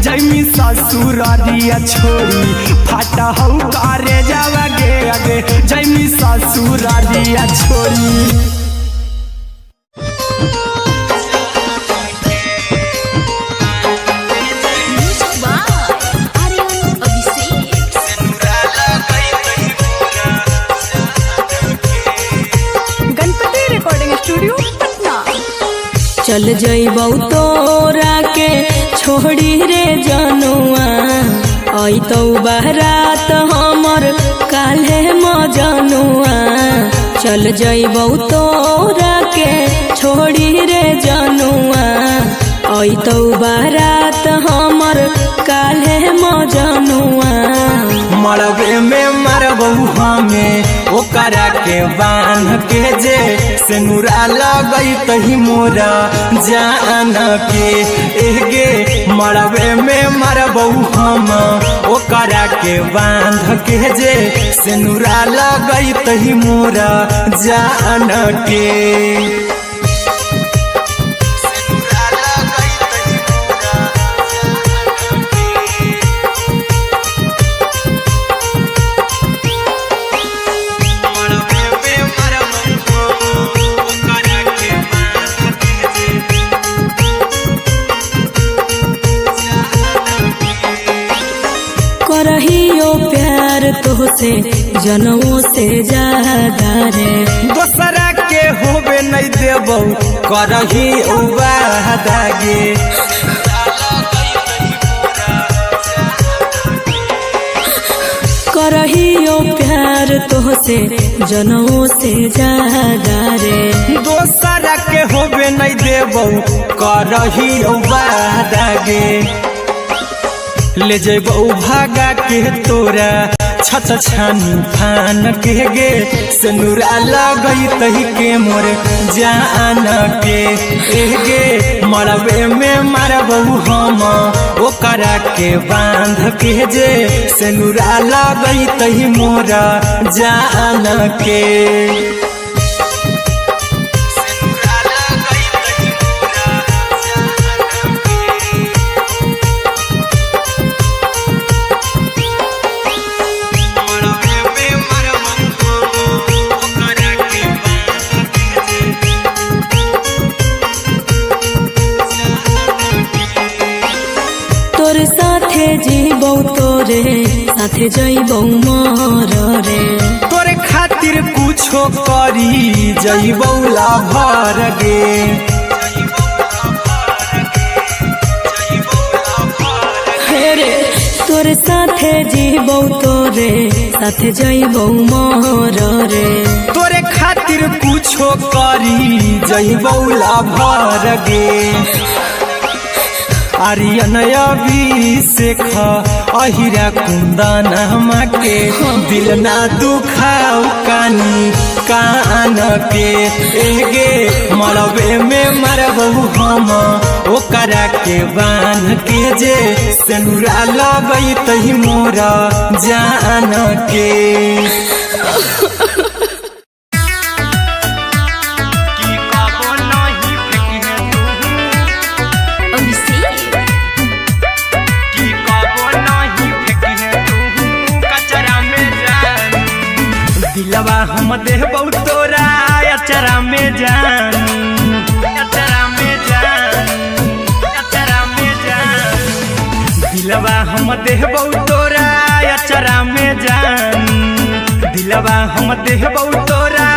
जमी ससुरारिया छोड़ी फाटा हऊ करे जावा गे जमी ससुरारिया छोड़ी। चल जइबौ तोरा के छोड़ी रे जनुआ अइतौ बारात हमर काल्हे मजनुआ। चल जइबौ तोरा के छोड़ी रे जनुआ अइतौ बारात हमर काल्हे मजनुआ। मरबे में मरबौ हमें ओकरा के बांध के जे सिनुरा लगई तही मोरा जान के एगे। मरबे में मरबौ हम ओकरा के बांध के जे सिनुरा लगई तही मोरा जान के। करहियो प्यार तोहसे जनमों से ज्यादा रे दोसरा के होबे नहीं देबौ करही वादा गे। करहियो प्यार तोहसे जनमों से ज्यादा रे दोसरा के होबे नहीं देबौ करही वादा गे। ले जइबौ भागा के तोरा छत छानी फान के गे सिनुरा लगई तही के मोर जान के एगे। मरबे में मरबौ हम ओकरा के बांध के जे सिनुरा लगई तही मोरा जान के। तोरे साथे जीबौ तोरे साथे जइबौ मर रे तोरे खातिर कुछो करी जइबौ लाभर गे। हेरे तोरे साथे जीबौ तोरे साथे जइबौ मर रे तोरे खातिर कुछो करी जइबौ लाभर गे। आर्यन अभिषेक अहिरा कुंदन के दिल ना दुखाऊ कानी कान के एगे। मरबे में मरबौ हम ओकरा के बांध के जे सिनुरा लगई तही मोरा जान के। दिलवा हम देबौ तोरा अचरा में जान अचरा में जान अचरा में जान। दिलवा हम देबौ तोरा अचरा में जान दिलवा हम देबौ तोरा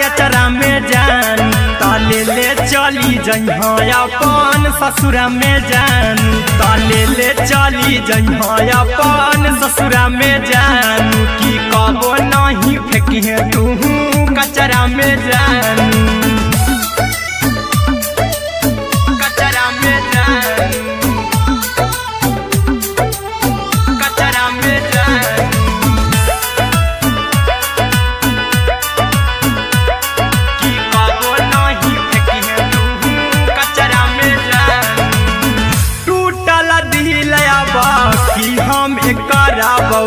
अचरा में जान। ताले ले चली जइहा अपन ससुरा में जान ताले ले चली जइहा अपन ससुरा में जान। की कबो नहीं फेंकिहे तू कचरा में जान कचरा में जान कचरा में जान। की कबो नहीं फेंकिहे तू कचरा में जान। टूटल दिल की हम कराबौ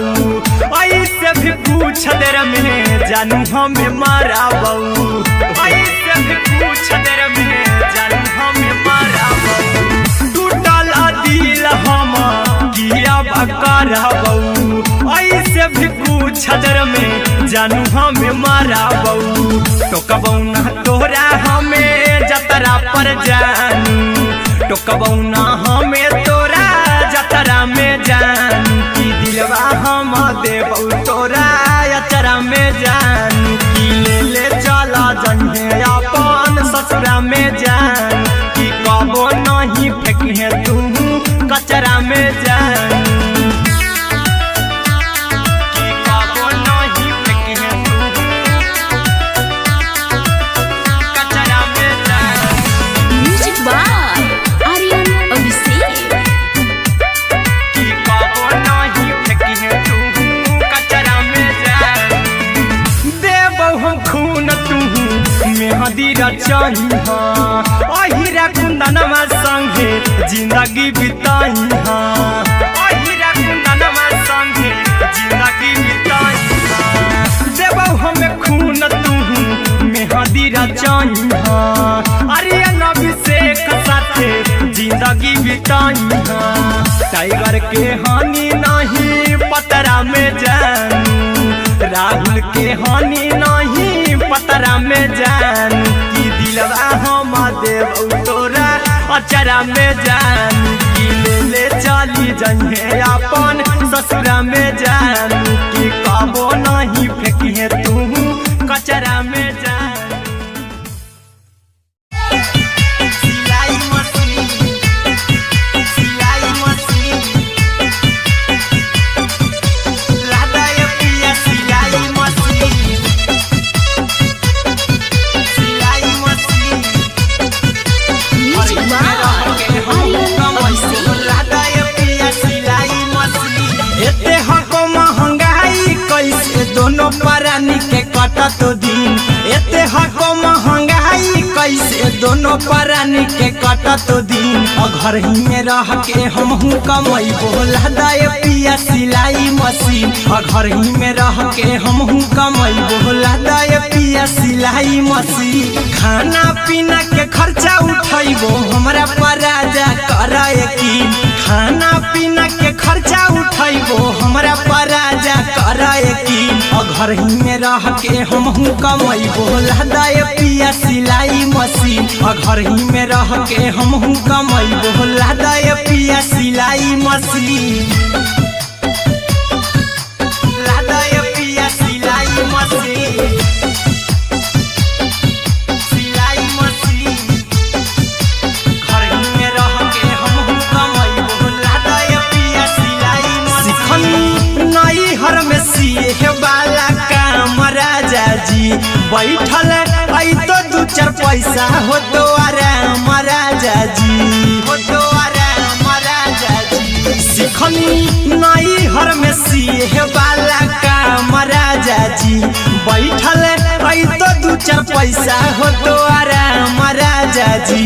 ऐसे भी पूछ देर में जानू हमें माराबौ ऐसे भी पूछ देर में जानू हमें माराबौ। टूटल दिल हम बऊ ऐसे भी कुछ हजर में जानू हमें मारा बऊ टोकबऊ ना तोरा हमें जतरा पर जानू टोकबऊ ना हमें तोरा जतरा में जानू की दिलवा हम देबऊ तोरा अचरा में जानू की ले चला जन्हे अपन ससुरा में जान की कबो नहीं फेंके तू कचरा में जान की कबो नहीं फेंके तू कचरा में जान। Music by Aryan Abhishek. की कबो नहीं फेंके तू कचरा में जान देबौ हम खून तू मेहदी रचाई अहिरा कुंदनमा संगे जिंदगी बिताई अहिरा कुंदनमा संगे जिंदगी बिताई देबौ हमें खून तू मेहदी रचाई आर्यन अभिषेक साथे जिंदगी बिताई टाइगर के हानि नहीं पतरा में जानू राहुल के हानि नहीं पतरा में जान की दिलवा हम देबऊ तोरा अचरा में जान की ले चली जन्हे अपन ससुरा में जान की कबो नहीं फेंकिए तू कचरा में जान। सिलाई मशीन सिलाई मशीन लादाय पिया सिलाई मशीन सिलाई machine music by Aryan Abhishek. लादाय पिया सिलाई मशीन एते हको महंगाई कैसे दोनों परानी के कटत दिन एते हको महंगाई कैसे दोनों परानी के कटत दिन घर ही में रह के हमहू कमैबो लादाय पिया सिलाई मशीन घर ही में रह के हमहू कमैबो लादाय पिया सिलाई मशीन खाना पीना के खर्चा उठैबो हमरा पराजा कराए की खाना पीना के खर्चा उठैबो हमरा पराजा कराए की घर ही में रह के हमहू कमैबो लादाय पिया सिलाई मशीन घर ही में रह के हमहू कमैबो लादाय पिया सिलाई मशीन लादाय पिया सिलाई मशीन सिलाई मशीन घर ही में रह के हमहू कमैबो लादाय पिया सिलाई मशीन नई हर में सिए वाला काम राजा जी बैठल आई तो दू चार पैसा हो तो आराम राजा जी हो तो आराम राजा जी सिखनी नई हर में सिए वाला काम राजा जी बैठल आई तो दू चार पैसा हो तो आराम राजा जी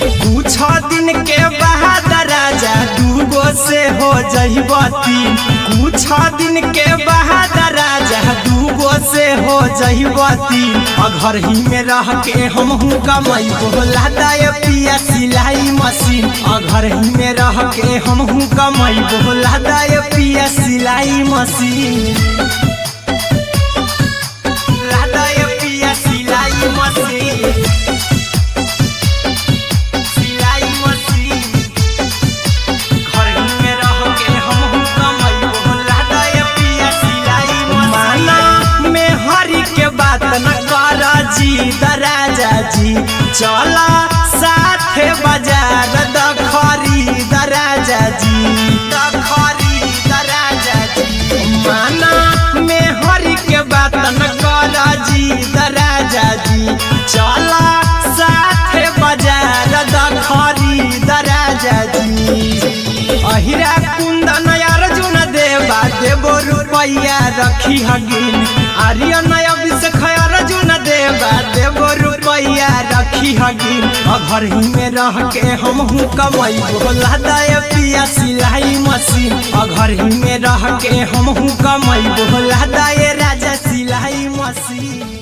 कुछ दिन के बाद राजा दूगो से हो जहिबती कुछ दिन के बाद राजा दूगो से हो जहिबती घर ही में रह के हमहू कमैबो लादाय पिया सिलाई मशीन घर ही में रह के हमहू कमैबो लादाय पिया सिलाई मशीन लादाय पिया सिलाई मशीन सिलाई मशीन घर ही में रह के हमहू कमैबो लादाय पिया सिलाई मशीन माना में हरी के बात न कर जी दराजा जी चला साथे बाजार दखरी दराजा जी दखरी दराजा जी माना में हरी के बात न कर जी दराजा जी चला साथे बाजार दखरी दराजा जी अहिरा कुंदन अर्जुन देवा देबो रुपैया रखी हगिन आर्यन अभिषेक अर्जुन देवा देबो रुपैया रखी हगिन घर ही में रह के हमहू कमैबो लादाय पिया सिलाई मशीन घर ही में रह के हमहू कमैबो लादाय राजा सिलाई मशीन।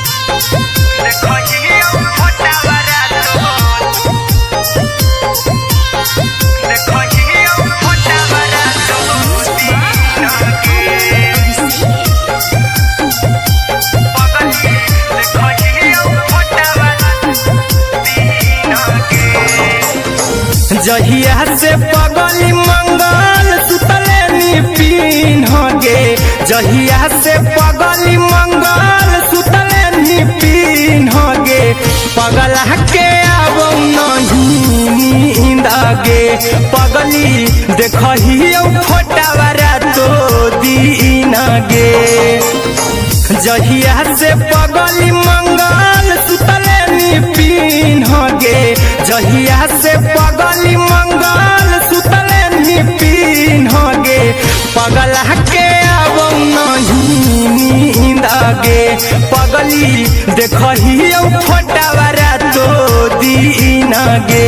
देखो ये छोटा बड़ा जहिया से पगली मंगल सुतले निपिन गे जहिया से पगली मंगल सुतले निपिन गे पगला के अब नहीं नींद गे पगली देखही फोटावारा तो दीन गे जहिया से पगली मंगल सुतले निपिन गे जहिया से पगली मंगल सुतले निपिन गे पगला के अब नहीं नींद गे पगली देखही फोटावारा तो दीन गे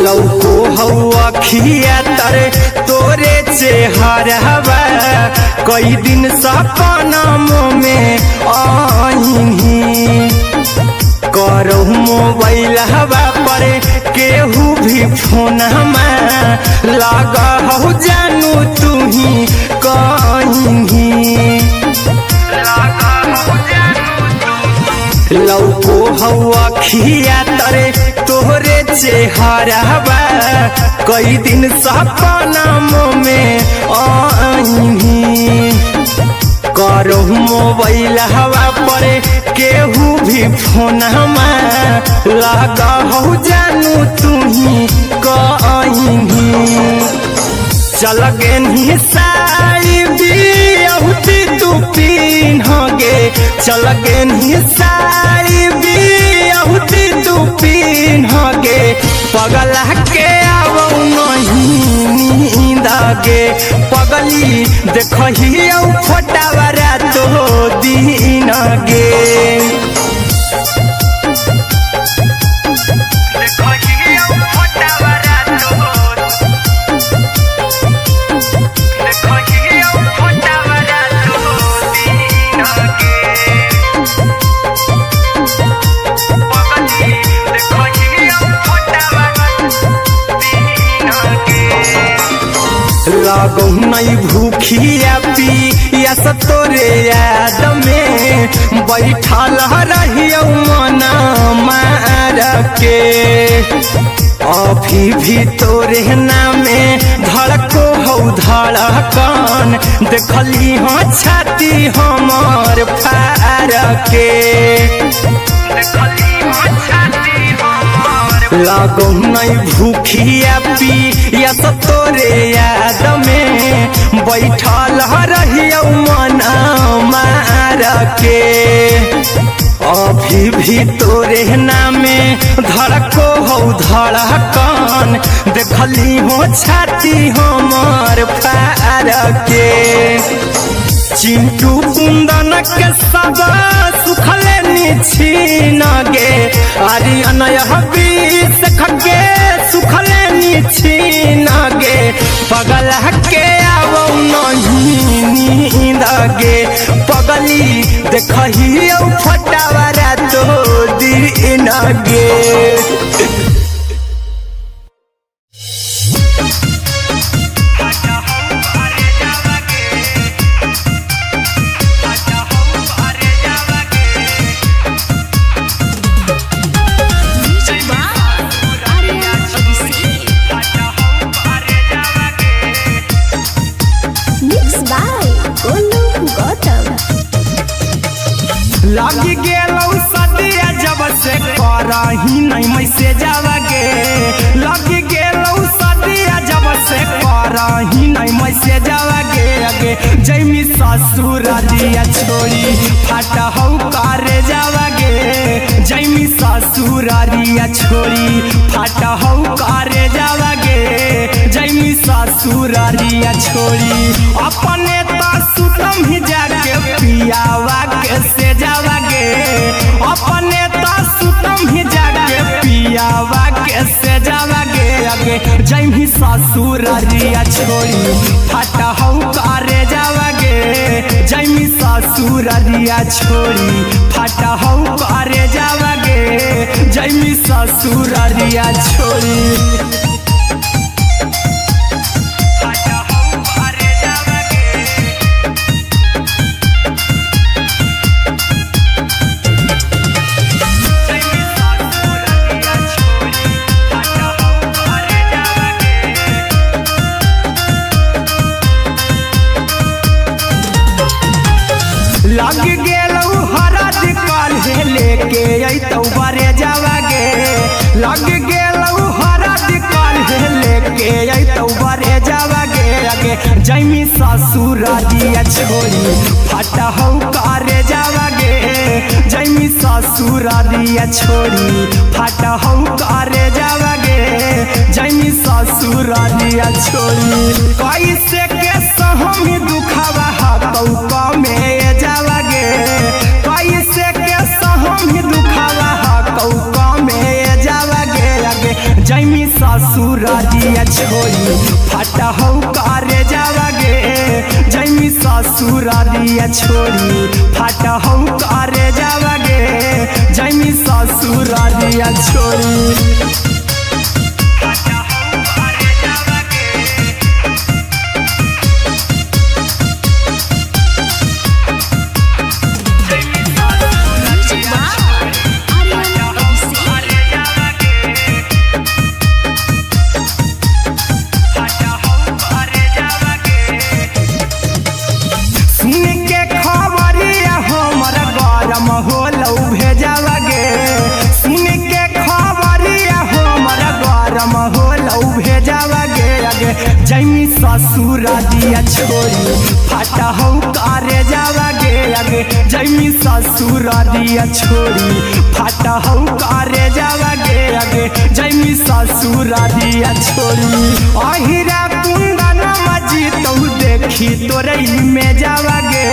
लौको हवा खिया तरे तोरे चेहरवा कई दिन सपना में आईनी करहु मोबाइल हवा पर केहू भी फोन लगा हो जानू तू ही कहीं लौको हवा खिया तरे तोहरे चेहरवा कई दिन सपना में आईनी करहु मोबाइल हवा पर केहू भी फोन लगा हो जानू तू ही कहीं चल गे साड़ी बिहुती तू पीन गे चल गे साड़ी बिहुती तू पीन गे पगला के अब नहीं नींद गे पगली देखही फोटावारा तो दीन गे लागो नहीं भूखिया पिया तोरे याद में बैठल रहियो मना मार के अभी भी तोरे नामे धड़को हो धड़कन देखली हो छाती हमर फार के लागो नहीं भूखिया पिया तोरे याद में बैठल रहियो मना मार के अभी भी तोरे नामे धड़को हो धड़कन देखली हो छाती हमर फार के चिंटू कुंदन के सब सुखले निछीन गे आर्यन बीस खगे सुखले निछीन गे पगला के अब नहीं नींद गे पगली देखही फोटावारा तो दीन गे लगी गेलौ सदिया जब से करही नहीं मैसेजवा गे लगी गेलौ सदिया जब से करही नहीं मैसेजवा गे गे जैमी ससुरारिया छोड़ी फाटा हौ करे जावा गे जैमी ससुरारिया छोड़ी फाटा हौ करे जावा गे जैमी ससुरारिया छोड़ी अपने तो सुतम ही जाके पियावा के से जावा गे अपने तो सुतम ही जाके पियावा के से जावा गे आगे जैमी ससुरारिया छोड़ी फाटा हौ करे जावा गे जैमी ससुररिया छोड़ी फाटा हऊ करे जावगे जैमी ससुररिया छोड़ी लग गेलऊ हरद काल्हे लेके अइतौ बरे जावगे लग गेलऊ हरद काल्हे लेके अइतौ बरे जावगे अगे जैमी ससुररिया छोड़ी फाटा हऊ करे जावगे जैमी ससुररिया छोड़ी फाटा हऊ करे जावगे जैमी ससुररिया छोड़ी कैसे के सहमी दुखवा हतौ कमे जावगे कैसे के सहमी दुखवा हतौ कमे जावगे अगे जैमी ससुररिया छोड़ी फाटा हऊ करे जावगे जैमी ससुररिया छोड़ी फाटा हऊ करे जावगे जैमी ससुररिया छोड़ी जैमी ससुररिया छोड़ी फाटा हऊ करे जावगे अगे जैमी ससुररिया छोड़ी फाटा हऊ करे जावगे अगे जैमी ससुररिया छोड़ी अहिरा कुंदन मजी तौ देखी तोरई में जावगे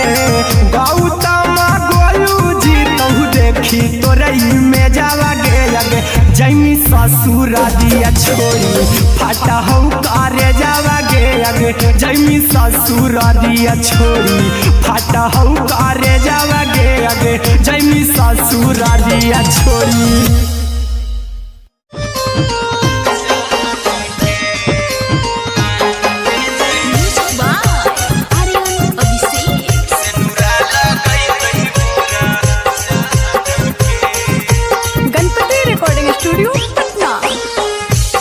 गौतम गोलू जी तौ देखी तोरई में जावगे अगे जैमी ससुररिया छोड़ी फाटा हऊ करे जावगे अगे जैमी ससुररिया छोड़ी फाटा हऊ करे जावगे अगे जैमी ससुररिया छोड़ी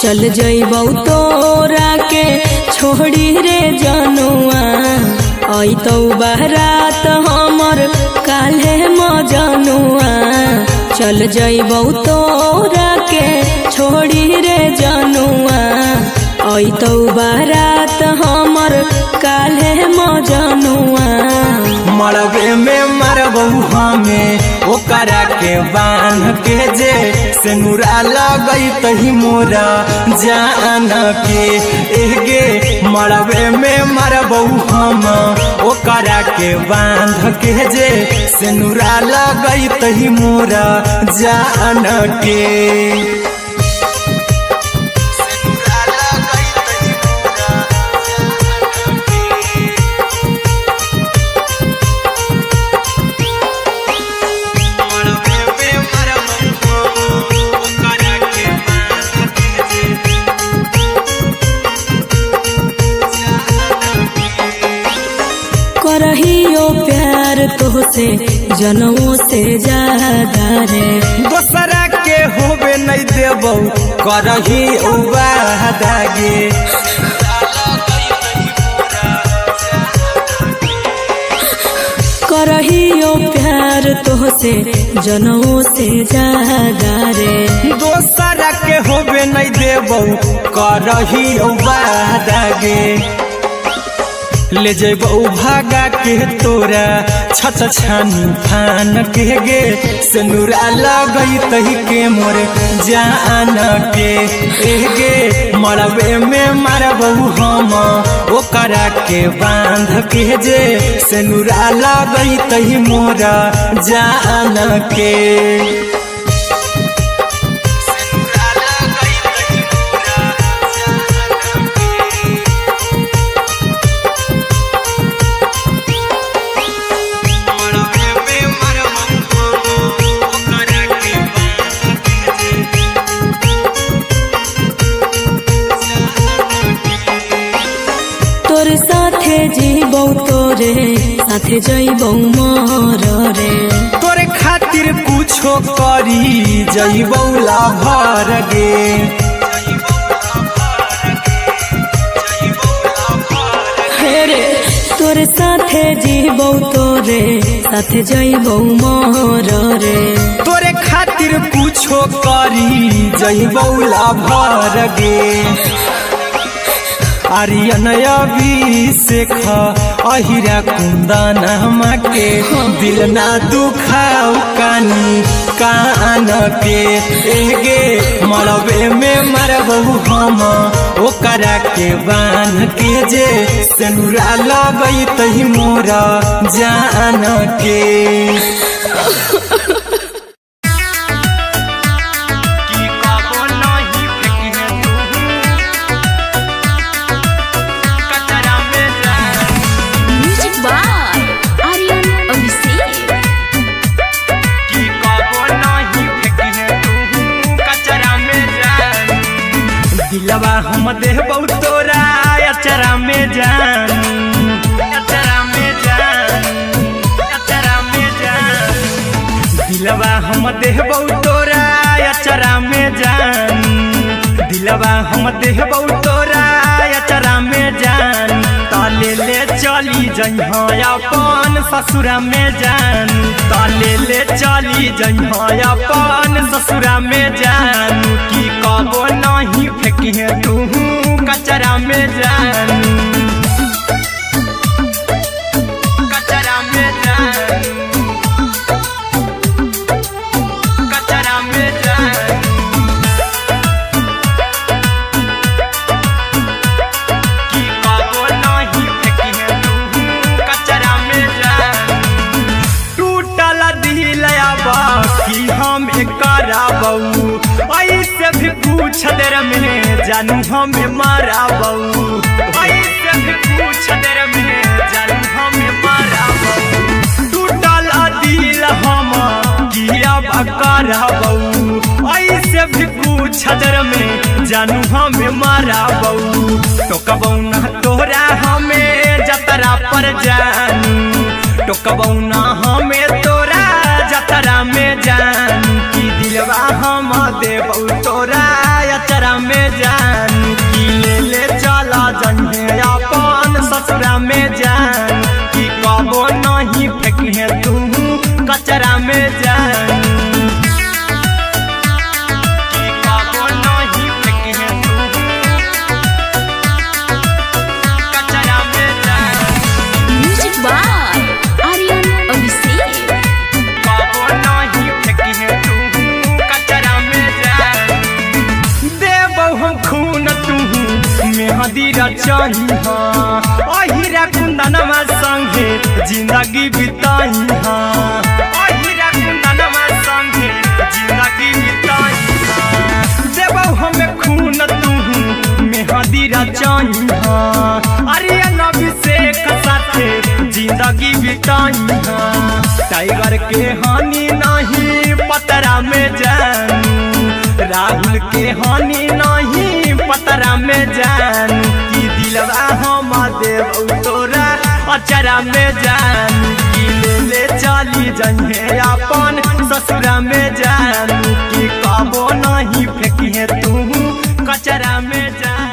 चल जइबौ तोरा के छोड़ी रे जनुआ अइतौ बारात हमर काल्हे मजनुआ चल जइबौ तोरा के छोड़ी रे जनुआ अइतौ बारात हमर काल्हे मजनुआ मरबे में मरबौ हमें ओकरा के बांध के जे सेनुरा लगई तही मोरा जान के एगे मरबे में मरबौ हम ओकरा के बांध के जे सेनुरा लगई तही मोरा जान के करहियो प्यार तोहसे जनमों से ज्यादा रे दोसरा के होबे नहीं देबौ करही उबादागे करहियो प्यार तोहसे जनमों से ज्यादा रे दोसरा के होबे नहीं देबौ करही उबादागे ले जेबौ भागा के तोरा छत छानी फान के गे सेनुरा लगई तही के मोर जान के एगे मरबे में मरबौ हम ओकरा के बांध के जे सेनुरा लगई तही मोरा जान के साथे जीबौ तोरे साथे जइबौ मोर रे तोरे खातिर कुछो करी जइबौ लाभर गे रे तोरे साथे जीबौ तोरे साथे जइबौ मोर रे तोरे खातिर कुछो करी जइबौ लाभर गे आर्यन अभिषेक अहिरा कुंदन के दिल ना दुखाऊ कानी कान के एगे मरबे में मरबहू हम ओकरा के बान के जे सेनुरा लगई तही मोरा जान के दिलवा हम देबौ तोरा अचरा में जान अचरा में जान अचरा में जान दिलवा हम देबौ तोरा अचरा में जान दिलवा हम देबौ तोरा अचरा में जान ताले ले चली जइहा अपन ससुरा में जान ताले ले चली जइहा अपन ससुरा में जान की कबो नहीं फेंकिहे तू कचरा में जान कचरा में जान कचरा में जान की कबो नहीं फेंकिहे तू कचरा में जान टूटल दिल आबा कि हम कराबौ ऐसे भी पूछ देर में जानू हमें माराबौ ऐसे भी पूछ देर में जानू हमें माराबौ टूटल दिल हम किया कराबौ ऐसे भी पूछ देर में जानू हमें माराबौ टोकबौ ना तोरा हमें जतरा पर जानू टोकबौ ना हमें तोरा जतरा में जानू की दिलवा हम देबौ तोरा अचरा में जानू की ले ले चला जइहे अपन ससुरा में जान की कबो नहीं फेंकिहे तू कचरा में जानू की कबो नहीं फेंकिहे तू कचरा में जानू म्यूजिक बाय आर्यन अभिषेक कबो नहीं फेंकिहे तू कचरा में जान देबौ हम खून तू मेहदी रचही अहिरा कुंदनमा संगे जिंदगी बिताई अहिरा कुंदनमा संगे जिंदगी बिताई देबौ हमें खून तू मेहदी रचही आर्यन अभिषेक साथे जिंदगी बिताई टाइगर के हानि नहीं पतरा में जानू राहुल के हानि नहीं पतरा में जानू की दिलवा हम देबौ तोरा अचरा में जानू की ले ले चली जइहे अपन ससुरा में जानू की कबो नहीं फेंकिहे तू कचरा में जानू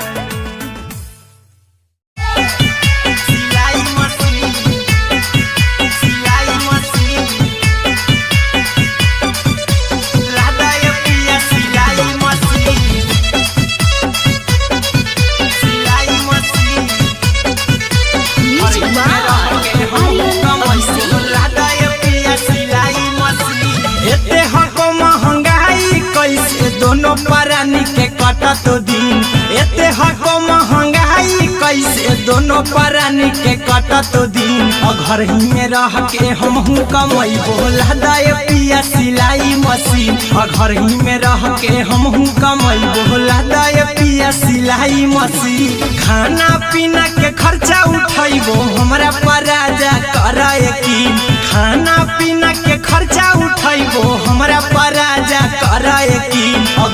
दोनों परानी के कटत दिन एते हको महंगाई कैसे दोनों परानी के कटत दिन घर ही में रह के हमहू कमैबो लदाय पिया सिलाई मशीन घर ही में रह के हमहू कमैबो लदाय पिया सिलाई मशीन खाना पीना के खर्चा उठैबो हमरा पराजा कराए की खाना पीना के खर्चा उठैबो हमरा पराजा कराए की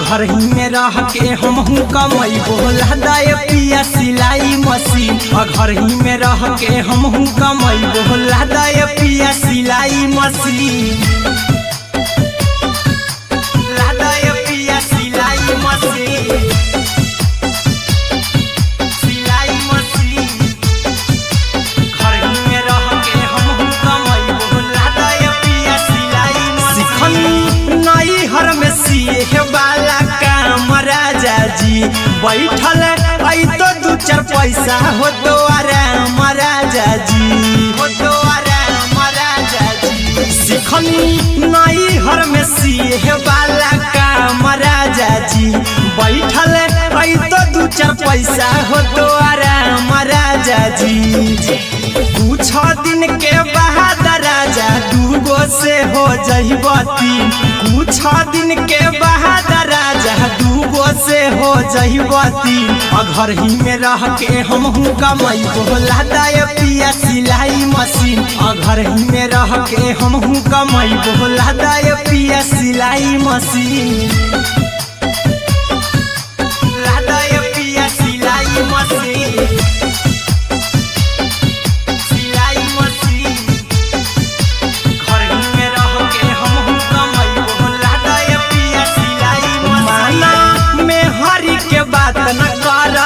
घर ही में रह के हमहू कमैबो लहदाए पिया सिलाई मशीन घर ही में रह के हमहू कमैबो लहदाए पिया सिलाई मशीन लहदाए पिया सिलाई मशीन सिलाई मशीन घर ही में रह के हमहू कमैबो लहदाए पिया सिलाई मशीन नई हर में सिए वाला काम राजा जी बैठल आई तो दू चार पैसा हो तो आराम राजा जी हो तो आराम राजा जी सिखनी नई हर में सिए वाला काम राजा जी बैठल आई तो दू चार पैसा हो तो आराम राजा जी कुछ दिन के बाद राजा दूगो से हो जहिबती कुछ दिन के बाद राजा दूगो से हो जहिबती घर ही में रह के हमहू कमैबो लहदाए पिया सिलाई मशीन घर ही में रह के हमहू कमैबो लहदाए पिया सिलाई मशीन लहदाए पिया सिलाई मशीन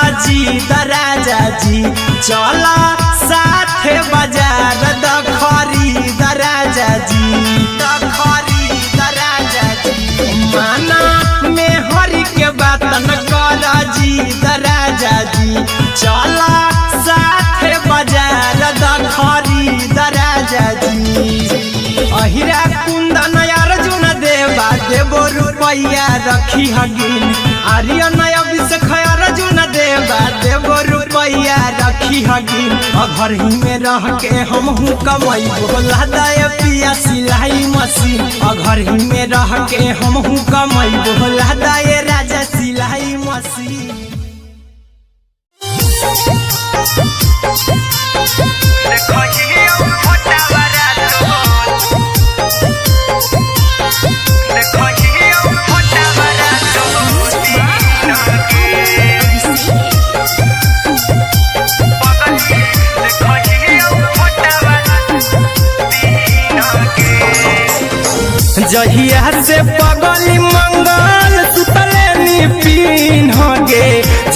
राजा जी चला साथे बाजार द खरीद राजा जी द खरीद राजा जी माना में हरी के बात न कर जी द राजा जी चला साथे बाजार द खरीद राजा जी अहिरा कुंदन अर्जुन देवा देवो रुपया रखी हगिन आर्यन अभिषेक अर्जुन देवा देवो रुपया रखी हगिन घर ही में रह के हमहू कमैबो लहदाए पिया सिलाई मशीन घर ही में रह के हमहू कमैबो लहदाए राजा सिलाई मशीन जहिया से पगली मंगल सुतले निपिन होगे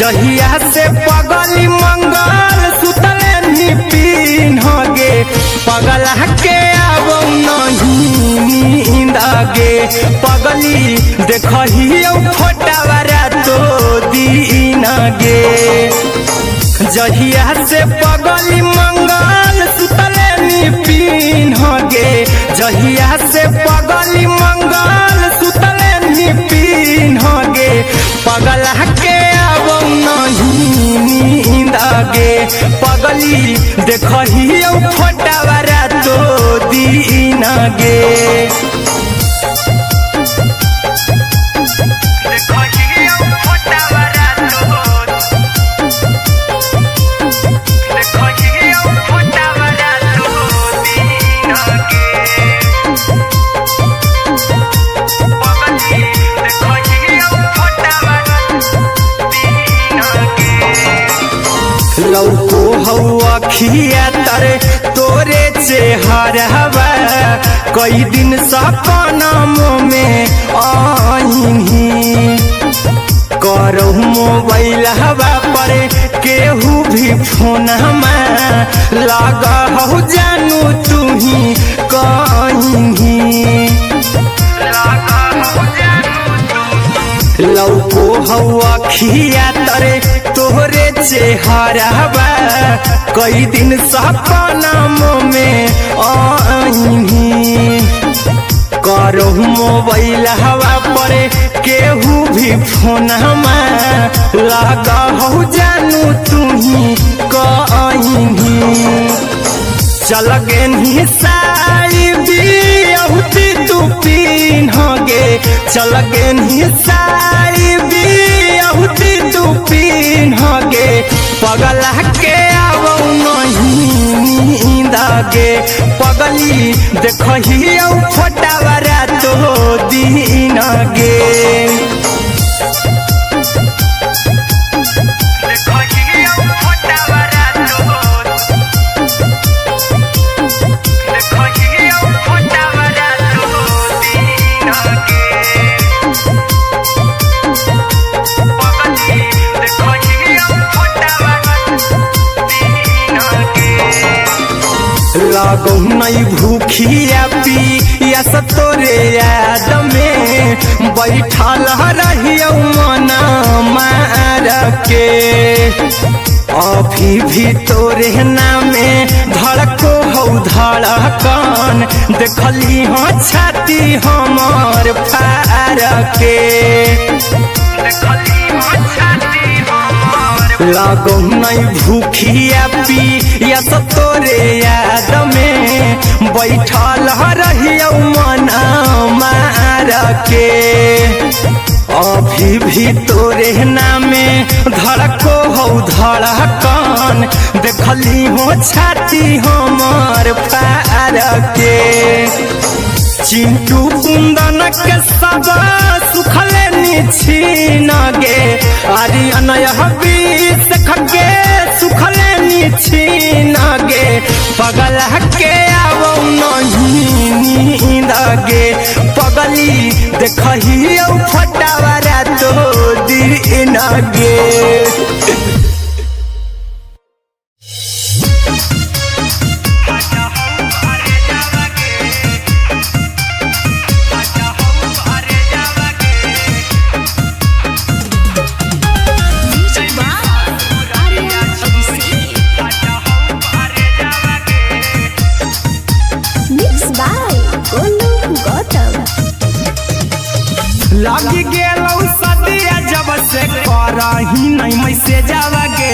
जहिया से पगली मंगल सुतले निपिन होगे पगला के आवो नहीं नींद गे पगली देखही फोटावारा तो दीन गे जहिया से पगली मंगल सुतले निपिन होगे जहिया से पगली मंगल सुतले निपिन होगे पगला के आवो नहीं नींद गे पगली देखही फोटावारा तो दीन गे लौको हवा खिया तरे तोरे चेहरवा कई दिन सपनों में आईनी करो मोबाइल हवा पर केहू भी फोन लगा हो जानू तू ही कहीं लौको हवा खिया तरे तोहरे चेहरवा कई दिन सपनों में आईनी करो मोबाइल हवा पर केहू भी फोन लगा हो जानू तू ही कहीं चल गे साड़ी बिहुती तू पीन गे चल गे साड़ी बिहुती तू पीन गे पगला के आवो नहीं नींद गे पगली देखही फोटावारा तो दीन गे लागो नहीं भूखिया पिया तोरे याद में बैठल रहियो मन मार के अभी भी तोरे नामे धड़को हो धड़कन देखली हो छाती हमर फार के लागो नहीं भूखिया पिया तोरे याद में बैठल रहियो मन मार के अभी भी तोरे नामे धड़को हो धड़कन देखली हो छाती हमर फार के चिंटू कुंदन के सब सुखले छीन गे आर्यन बीस खगे सुखले छीन गे पगल के आवो नहीं नींद गे पगली देखही फटावरा तो दिन गे लगी गेलौ सदिया जब से करही नहीं मैसे जावगे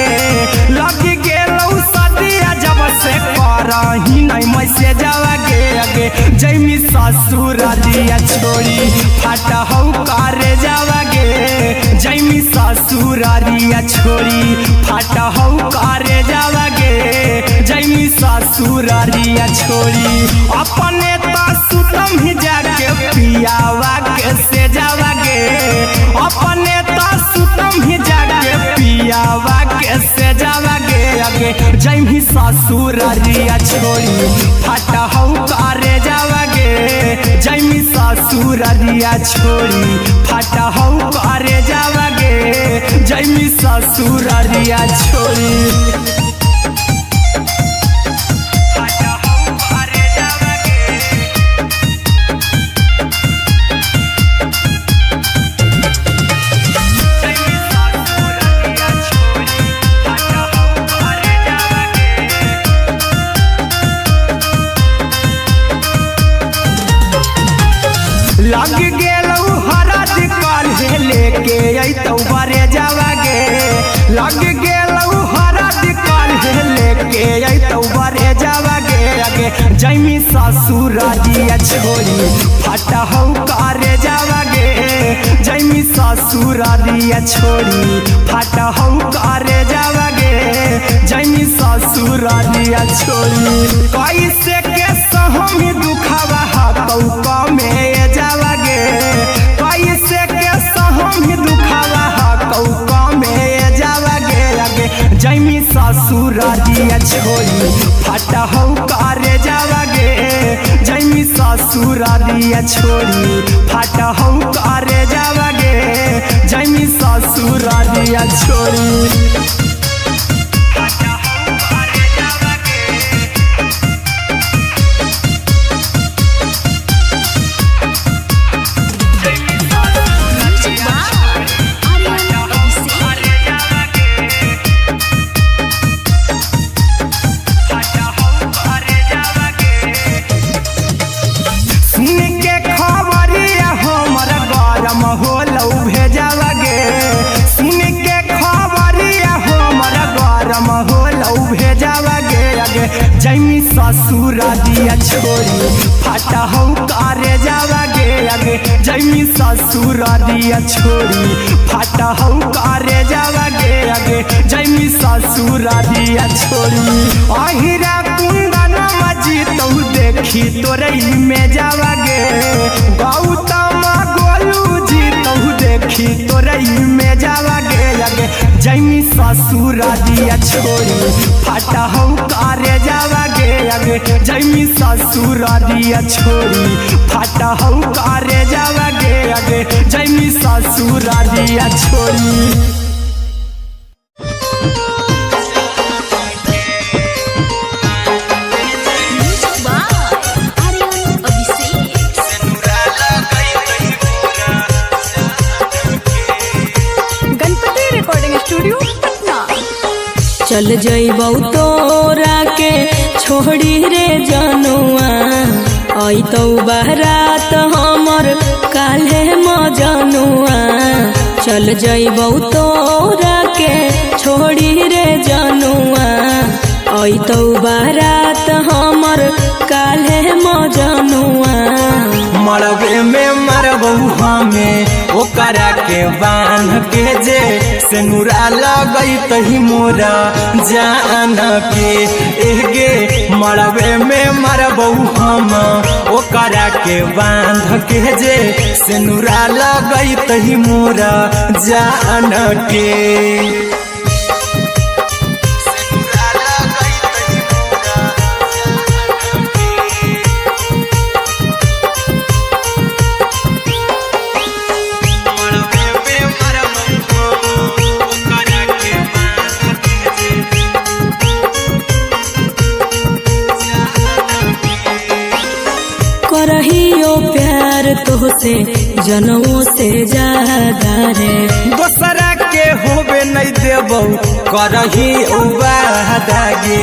लगी गेलौ सदिया जब से करही नहीं मैसे जावगे अगे जैमी ससुरालिया छोड़ी फाटा हौ करे जावगे जैमी ससुरालिया छोड़ी फाटा हौ करे जावगे जैमी ससुरालिया छोड़ी अपने तो सुतम ही जाके पियावा के से जावगे अपने तो सुतम ही जाके पियावा के से जावगे अगे जैमी ससुरालिया छोड़ी फाटा हौ करे जावगे जैमी ससुरालिया छोड़ी फाटा हौ करे जावगे जैमी ससुरालिया छोड़ी लग गेलौ हरद काल्हे लेके अइतौ बरे जावगे लग गेलौ हरद काल्हे लेके अइतौ बरे जावगे अगे जैमी ससुरालिया छोड़ी फाटा हौ करे जावगे जैमी ससुरालिया छोड़ी फाटा हौ करे जावगे जैमी ससुरालिया छोड़ी कैसे के सहम दुखवा हतौ में जावगे कैसे के सहम दुखवा हतौ में जावगे अगे जैमी ससुरालिया छोड़ी फाटा हौ करे जावगे जैमी ससुरालिया छोड़ी फाटा हौ करे जावगे जैमी ससुरालिया छोड़ी जैमी ससुरालिया छोड़ी फाटा हौ करे जावगे अगे जैमी ससुरालिया छोड़ी फाटा हौ करे जावगे अगे जैमी ससुरालिया छोड़ी अहिरा कुंदन मजी तो देखी तोरई में जावगे गौतम गोलू जी तो देखी तोरई में जावगे अगे जैमी ससुरालिया छोड़ी फाटा हौ करे जावगे अगे जैमी ससुरालिया छोड़ी फाटा हौ करे जावगे अगे जैमी ससुरालिया छोड़ी चल जइबौ तोरा के छोड़ी रे जनुआ अइतौ बारात हमर काल्हे मजनुआ चल जइबौ तोरा के छोड़ी रे जनुआ अइतौ बारात हमर काल्हे मजनुआ मरबे में मरबौ हमें ओकरा के बांध के जे सेनुरा लगई तही मोरा जान के एगे मरबे में मरबौ हम ओकरा के बांध के जे सेनुरा लगई तही मोरा जान के करहियो प्यार तोहसे जनों से ज्यादा रे दोसरा के होबे नहीं देबौ करही वादा गे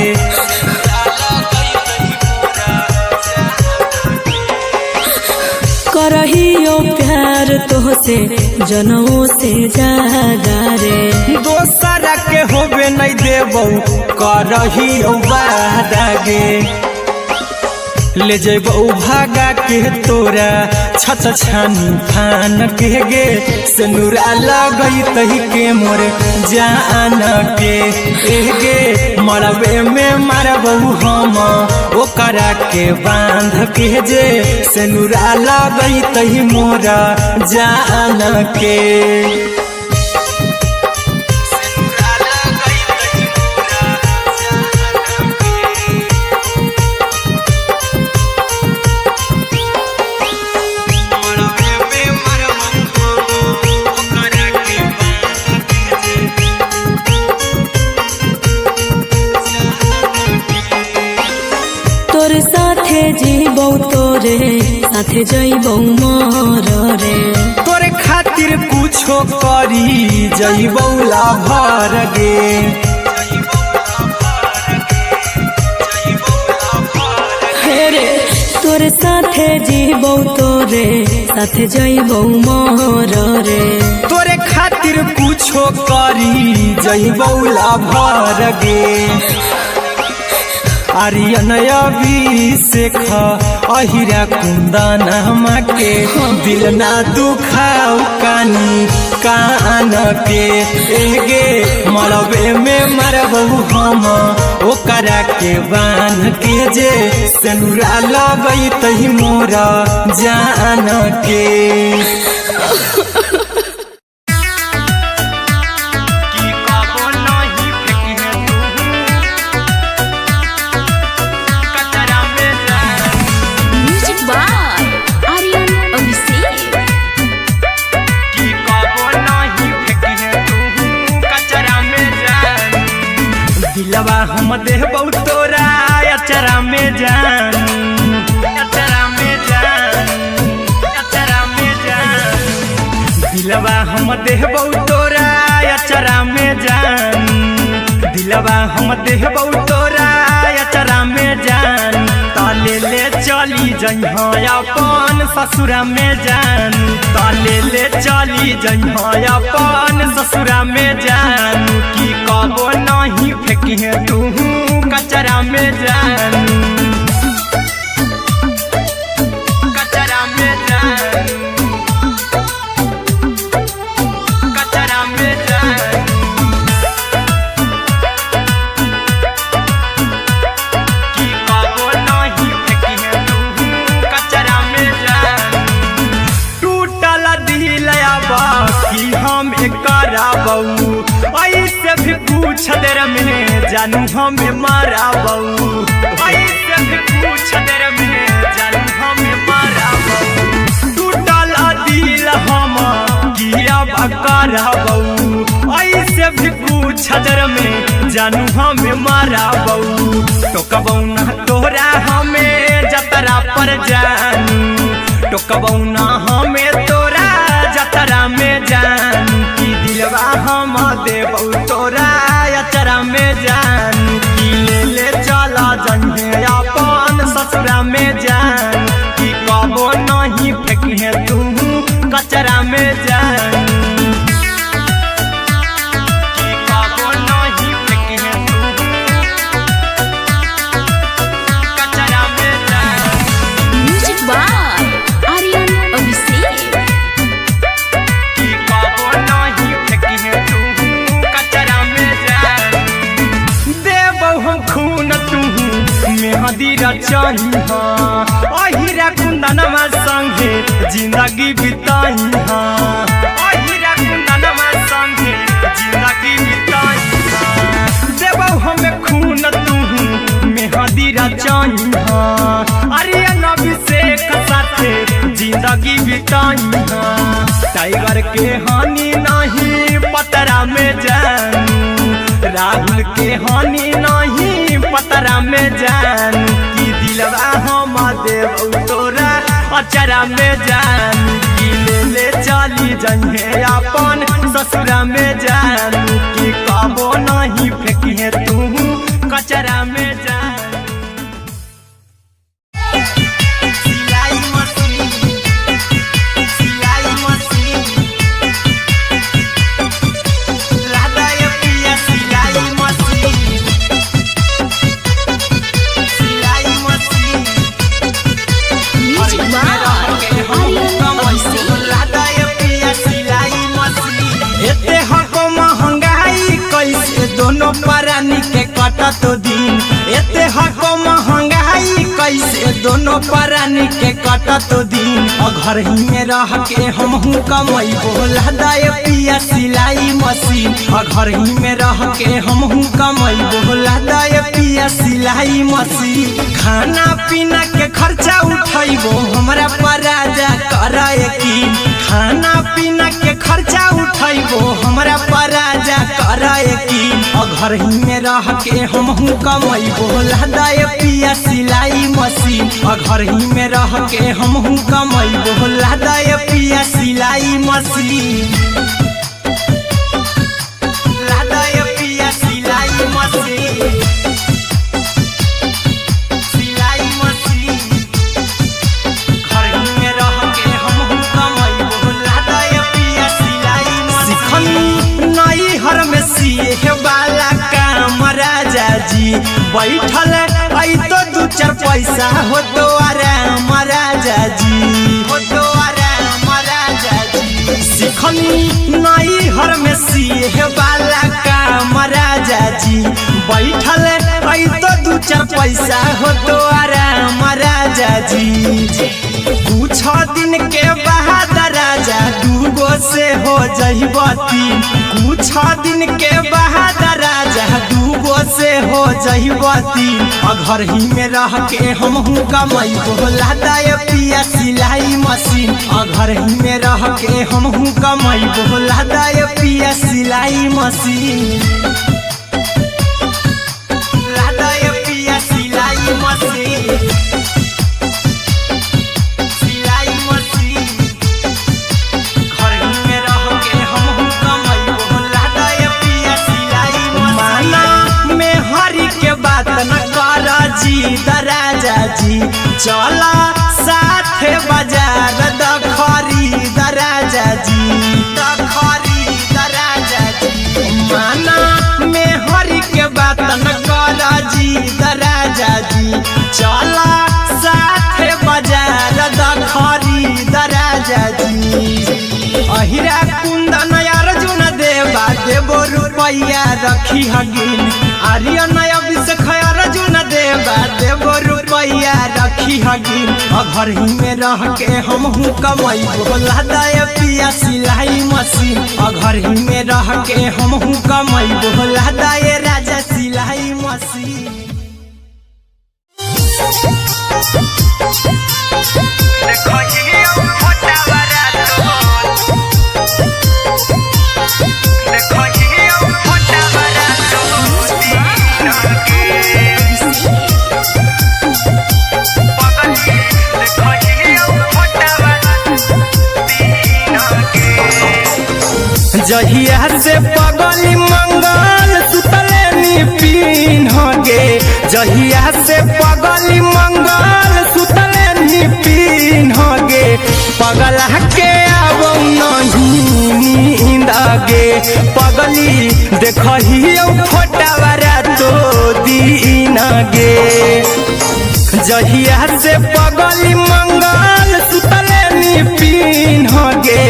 करहियो प्यार तोहसे जनों से ज्यादा रे दोसरा के होबे नहीं देबौ करही वादा गे ले जइबौ भागा के तोरा छछ छानी फान के गे सेनुरा लगई तही के मोर जान के एगे मरबे में मरबौ हम ओकरा के बांध के जे सेनुरा लगई तही मोरा जान के तोर साथे जीबौ तोरे साथे जइबौ मोर रे तोरे खातिर कुछो करी जइबौ लाभर गे हेरे तोर साथे जीबौ तोरे साथे जइबौ मोर रे तोरे खातिर कुछो करी जइबौ लाभर गे आर्यन अभिषेक अहिरा कुंदन के दिल ना दुखाऊ कानी कान के एगे मरबे में मरबौ हम ओकरा के बांध के जे सेनुरा लगई तही मोरा जान के दिलवा हम देबौ तोरा अचरा में जान अचरा में जान अचरा में जान दिलवा हम देबौ तोरा अचरा में जान दिलवा हम देबौ तोरा अचरा में जान ताले ले चली जइहा अपन ससुरा में जान ताले ले चली जइहा अपन ससुरा में जान की कबो नहीं फेंकी तू कचरा में जान कचरा में जान कचरा में जान की कबो नहीं फेंकी तू कचरा में जान टूटल दिल कि हम कराबौ ऐसे भी पूछ देर में जानू हमें माराबौ ऐसे भी पूछ देर में जानू हमें माराबौ टूटल दिल हम किया कराबौ ऐसे भी पूछ देर में जानू हमें माराबौ टोकबौ ना तोरा हमें जतरा पर जानू टोकबौ ना हमें तोरा जतरा में जानू की दिलवा हम देबौ तोरा अचरा में जान मेहंदी रचाई अहिरा कुंदनमा संगे जिंदगी बिताई अहिरा कुंदनमा संगे जिंदगी बिताई देबौ हमें खून तू मेहंदी रचाई आर्यन अभिषेक साथे जिंदगी बिताई टाइगर के हानि नहीं पतरा में जानू राहुल के हानि नहीं पतरा में जानू कि दिलवा हम देव तोरा अचरा में जानू कि ले चली जइहे अपन ससुरा में जानू कि कबो नहीं फेंकिए तू कचरा में जानू। दोनों परानी के कटा तो दिन एते हको महंगाई कैसे दोनों परानी के कटा तो दिन घर ही में रह के हमहू कमाई बोला दाय पिया सिलाई मशीन घर ही में रह के हमहू कमाई बोला दाय पिया सिलाई मशीन खाना पीना के खर्चा उठाइबो हमरा पराजा कराए की खाना पीना के खर्चा उठाइबो हमरा पराजा कराए की घर ही में रह के हमहू कमाई बोला दाय पिया सिलाई मशीन घर ही में रह के हमहू कमाई बोला दाय पिया सिलाई मशीन लादाय पिया सिलाई मशीन सिलाई मशीन घर ही में रह के हमहू कमाई बोला दाय पिया सिलाई मशीन नई हर में सिए वाला काम राजा जी बैठल आई तो दू चार पैसा हो तो आराम राजा जी हो तो आराम राजा जी सिखनी नई हर में सिए वाला काम राजा जी बैठल आई तो दू चार पैसा हो तो आराम राजा जी कुछ दिन के बाद राजा दूगो से हो जहिबती कुछ दिन के बाद राजा दूगो से हो जहिबती घर ही में रह के हमहू कमाई बोला दाय पिया सिलाई मशीन घर ही में रह के हमहू कमाई बोला दाय पिया सिलाई मशीन लादाय पिया सिलाई मशीन राजा जी चला साथे बाजार द खरीद राजा जी द खरीद राजा जी माना में हरी के बात न कर जी द राजा जी चला साथे बाजार द खरीद राजा जी अहिरा कुंदन अर्जुन देवा देबो रुपया रखी हगिन आर्यन अभिषेक अर्जुन देवा देबो रुपया रखी हगिन घर ही में रह के हमहू कमाई बोला दाय पिया सिलाई मशीन घर ही में रह के हमहू कमाई बोला दाय राजा सिलाई मशीन जहिया से पगली मंगल सुतले निपिन होगे जहिया से पगली मंगल सुतले निपिन होगे पगला के आबो नहीं नींद गे पगली देखहियो फोटावा तो दीन गे जहिया से पगली मंगल सुतले निपिन होगे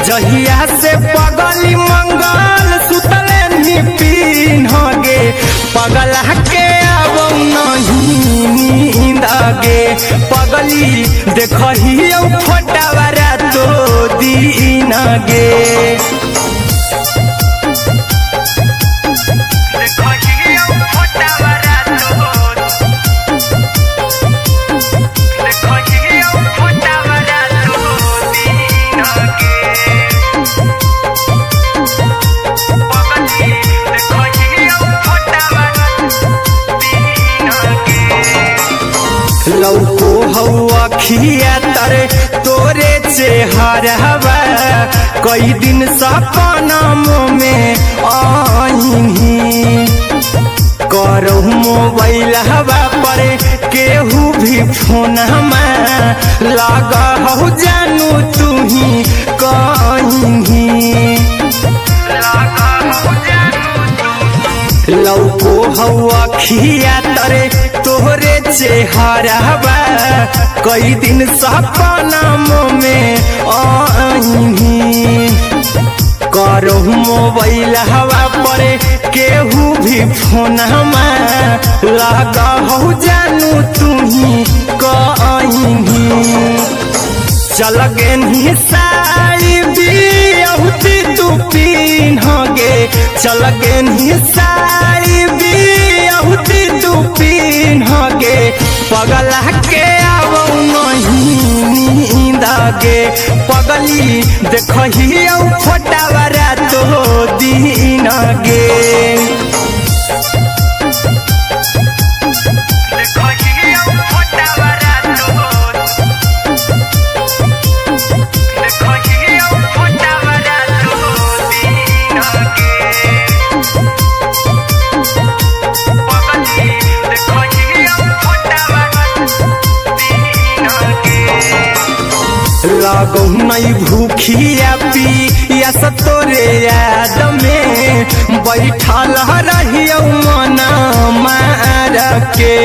जहिया से पगली मंगल सुतले निपिन होगे पगला के आबो नहीं गे पगली देखही फोटावारा तो दीन गे लौको हवा खिया तरे तोरे चेहरवा कई दिन सपनों में आईनी करो मोबाइल हवा पर केहू भी फोन लगा हो जानू तू ही कहीं लौको हवा खिया तरे तोहरे चेहरवा कई दिन सपनों में आईनी करो मोबाइल हवा पर केहू भी फोन लगा हो जानू तू ही कहीं चल गे साड़ी बियहुती तू पिन्ह गे चल गे साड़ी बियहुती तू पिन्ह गे पगला के आवो नहीं नींद गे पगली देखही फोटावारा तो दीन गे लागो नहीं भूखिया पिया तोरे याद में बैठल रहियो मन मार के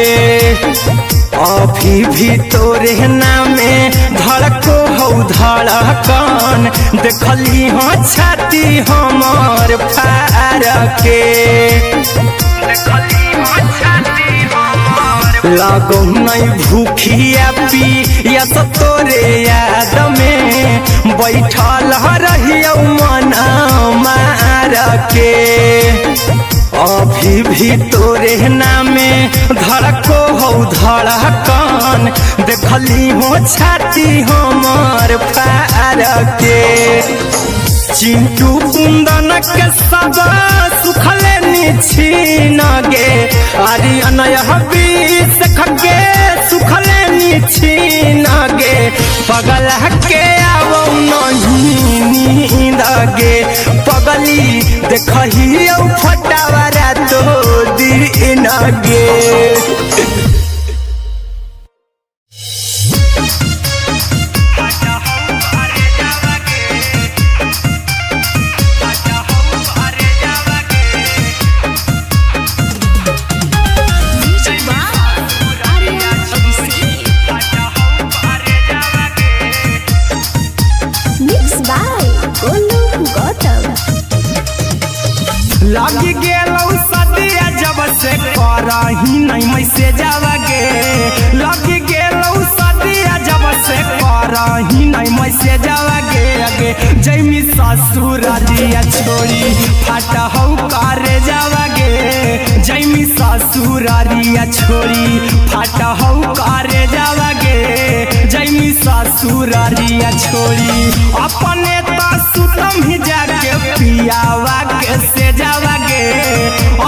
अभी भी तोरे नामे धड़को हो धड़कन देखली हाँ छाती हमार फार के लागो नहीं भूखिया पिया तोरे याद में बैठल रहियो मन मार के अभी भी तोरे नामे धड़को हो धड़कन देखली हो छाती हमार फार के चिंटू कुंदन के सब सुखले निछीन गे आर्यन हबीस खगे सुखले निछीन गे पगला के आवो नहीं नींद गे पगली देखही फोटावारा तो दीन गे लगी गेलौ सदिया जब से करही नहीं मैसे जावगे लगी गेलौ सदिया जब से करही नहीं मैसे जावगे अगे जैमी ससुर दिया छोड़ी फाटा हो करे जावगे जैमी ससुर दिया छोड़ी फाटा हो करे जावगे जैमी ससुर दिया छोड़ी अपने तो सुतम ही जाके पियावा के से जावगे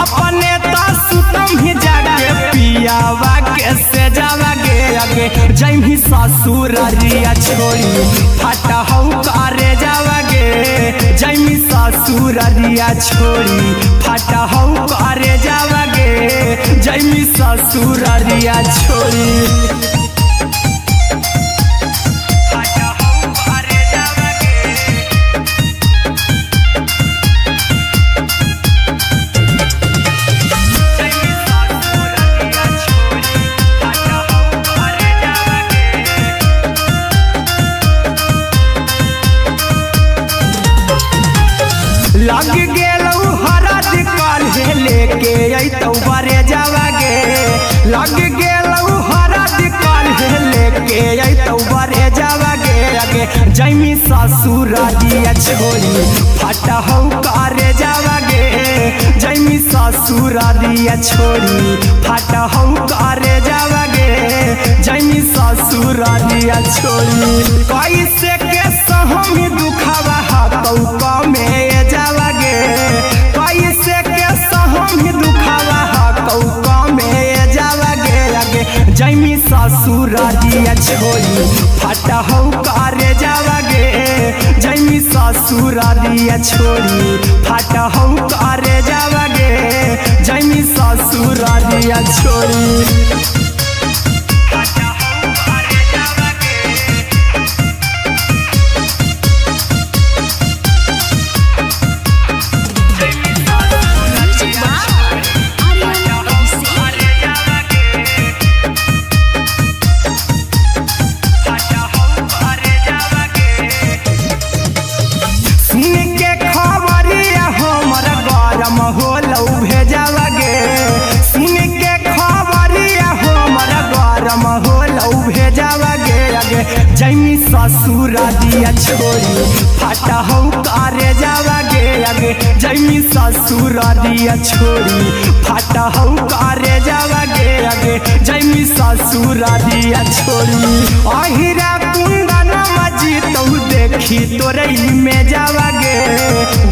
अपने तो सुतम ही जाके पियावा के से जावगे अगे जैमी ससुर दिया छोड़ी फाटा हो करे जावगे जैमी ससुर दिया छोड़ी फाटा हो करे जावगे जैमी ससुर दिया छोड़ी लग गेलौ हरद काल्हे लेके अइतौ बरे जावगे लग गेलौ हरद जैमी ससुरालिया छोड़ी फाटा हौ करे जावागे जैमी ससुरालिया छोड़ी फाटा हौ करे जावागे जैमी ससुरालिया छोड़ी कैसे के सहमी दुखावा हाथौ कमे जावागे कैसे के सहमी दुखावा हाथौ कमे जावागे आगे जैमी ससुरालिया छोड़ी फाटा हौ करे जावागे जैमी ससुरालिया छोड़ी फाटा हौ करे जावागे जैमी ससुरालिया छोड़ी जैमी ससुरालिया छोड़ी फाटा हौ करे जावागे आगे जैमी ससुरालिया छोड़ी फाटा हौ करे जावागे आगे जैमी ससुरालिया छोड़ी अहिरा कुंदन मजी तौ देखी तोरई में जावागे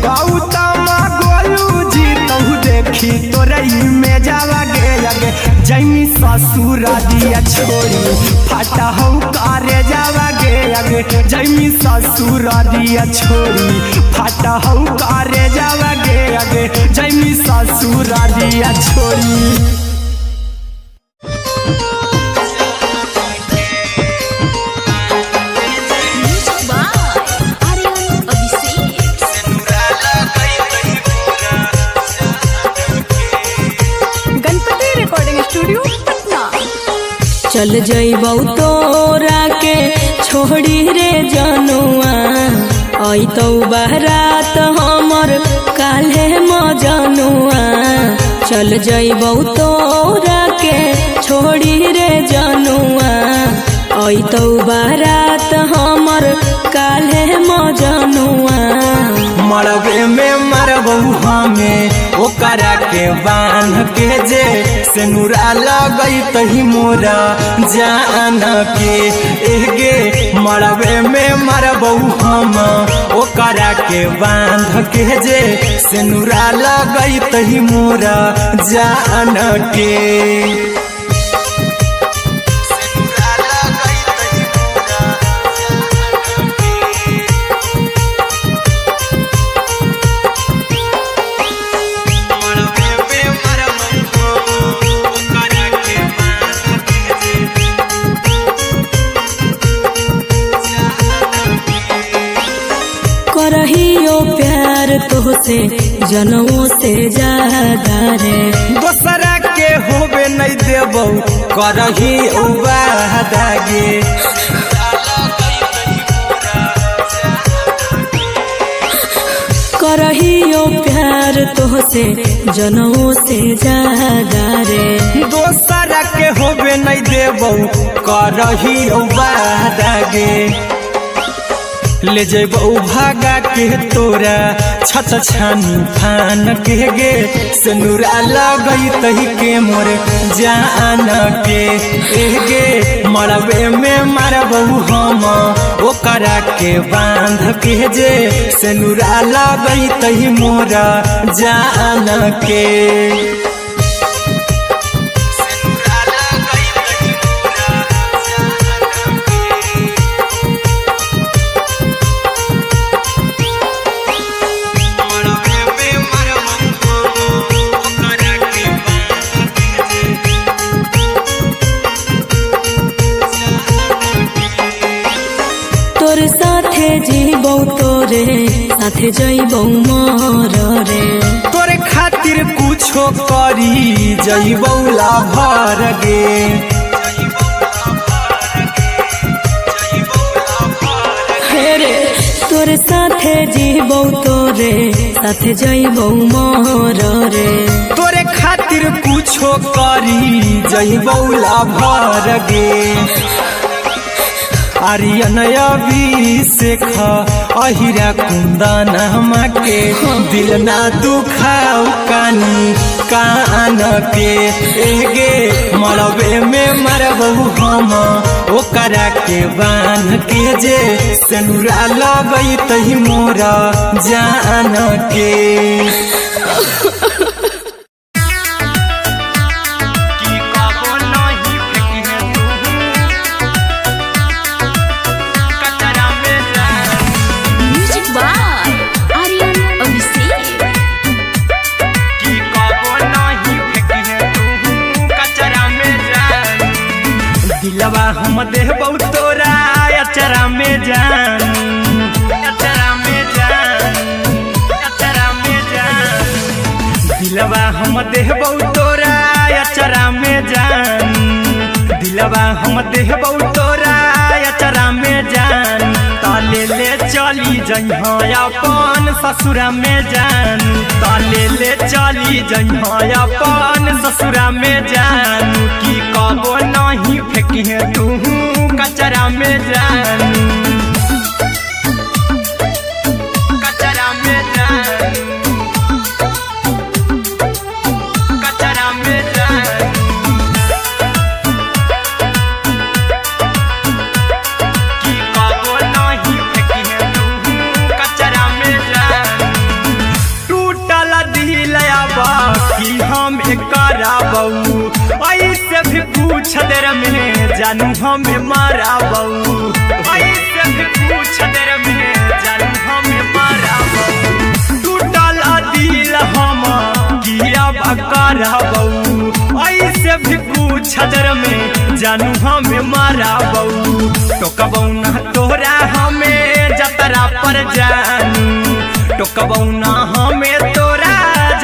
गौतम गोलू जी तौ देखी तोरई में जावागे आगे जैमी ससुरालिया छोड़ी फाटा हौ करे जावागे आगे जैमी ससुरालिया छोड़ी फाटा हौ करे जावागे आगे जैमी ससुरालिया छोड़ी चल जइबौ तोरा के छोड़ी रे जनुआ अइतौ बारात हमर काल्हे मजनुआ चल जइबौ तोरा के छोड़ी रे जनुआ अइतौ बारात हमर काल्हे मजनुआ मरबे में मरबौ हमें ओकरा के बांध के जे सेनुरा लगैतहि मोरा जान के एगे मरबे में मरबौ हम ओकरा के बांध के जे सेनुरा लगैतहि मोरा जान के करहियो प्यार तोहसे जनमों से ज्यादा रे दोसरा के होबे नहीं देबौ करही उबादागे करहियो प्यार तोहसे जनमों से ज्यादा रे दोसरा के होबे नहीं देबौ करही उबादागे ले जेबौ भागा के तोरा छछ छानी फान के गे सेनुरा लगैतहि के मोर जान के एगे मरबे में मरबौ हम ओकरा के बांध के जे सेनुरा लगैतहि मोरा जान के तोर साथे जीबौ तोरे साथे जइबौ मोर रे तोरे खातिर कुछो करी जइबौ लाभर गे हेरे तोर साथे जीबौ तोरे साथे जइबौ मोर रे तोरे खातिर कुछो करी जइबौ लाभर गे आर्यन अभिषेक अहिरा कुंदन के दिल ना दुखाऊ कानी कान के एगे मरबे में मरबू हम ओकरा के बान के जे सेनुरा लगई तही मोरा जान के दिलवा हम देबौ तोरा अचरा में जान अचरा में जान अचरा में जान दिलवा हम देबौ तोरा अचरा में जान दिलवा हम देबौ तोरा अचरा में जान ताले ले चली जइहा अपन ससुरा में जान ताले ले चली जइहा अपन ससुरा में जान की कबो नहीं फेंकी तू कचरा में जान कचरा में जान कचरा में जान की कबो नहीं फेंकी तू कचरा में जान टूटल दिल बाकी हम कराबू ऐसे भी पूछ देर में जानू हमें माराबू ऐसे भी पूछ देर में जानू हमें माराबू टूटल दिल हम किया कराबू ऐसे भी पूछ देर में जानू हमें माराबू टोकबौ ना तोरा हमें जतरा पर जानू टोकबौ ना हमें तोरा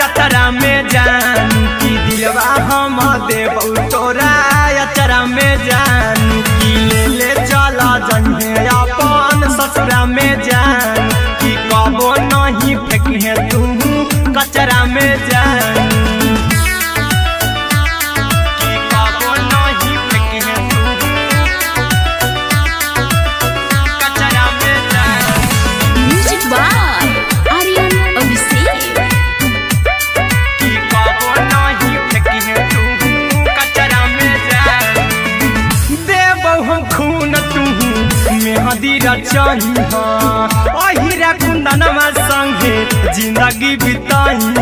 जतरा में जानू की दिलवा हम देबौ तोरा अचरा में जान की ले चला जन्हे अपन ससुरा में जान की कबो नहीं फेंकी तू कचरा में जान की कबो नहीं फेंकी तू कचरा में जान म्यूजिक बाय आर्यन अभिषेक की कबो नहीं फेंकी तू कचरा में जान देबौ हम खून तू मेहदी रचही अहिरा कुंदनमा संगे जिंदगी बिताई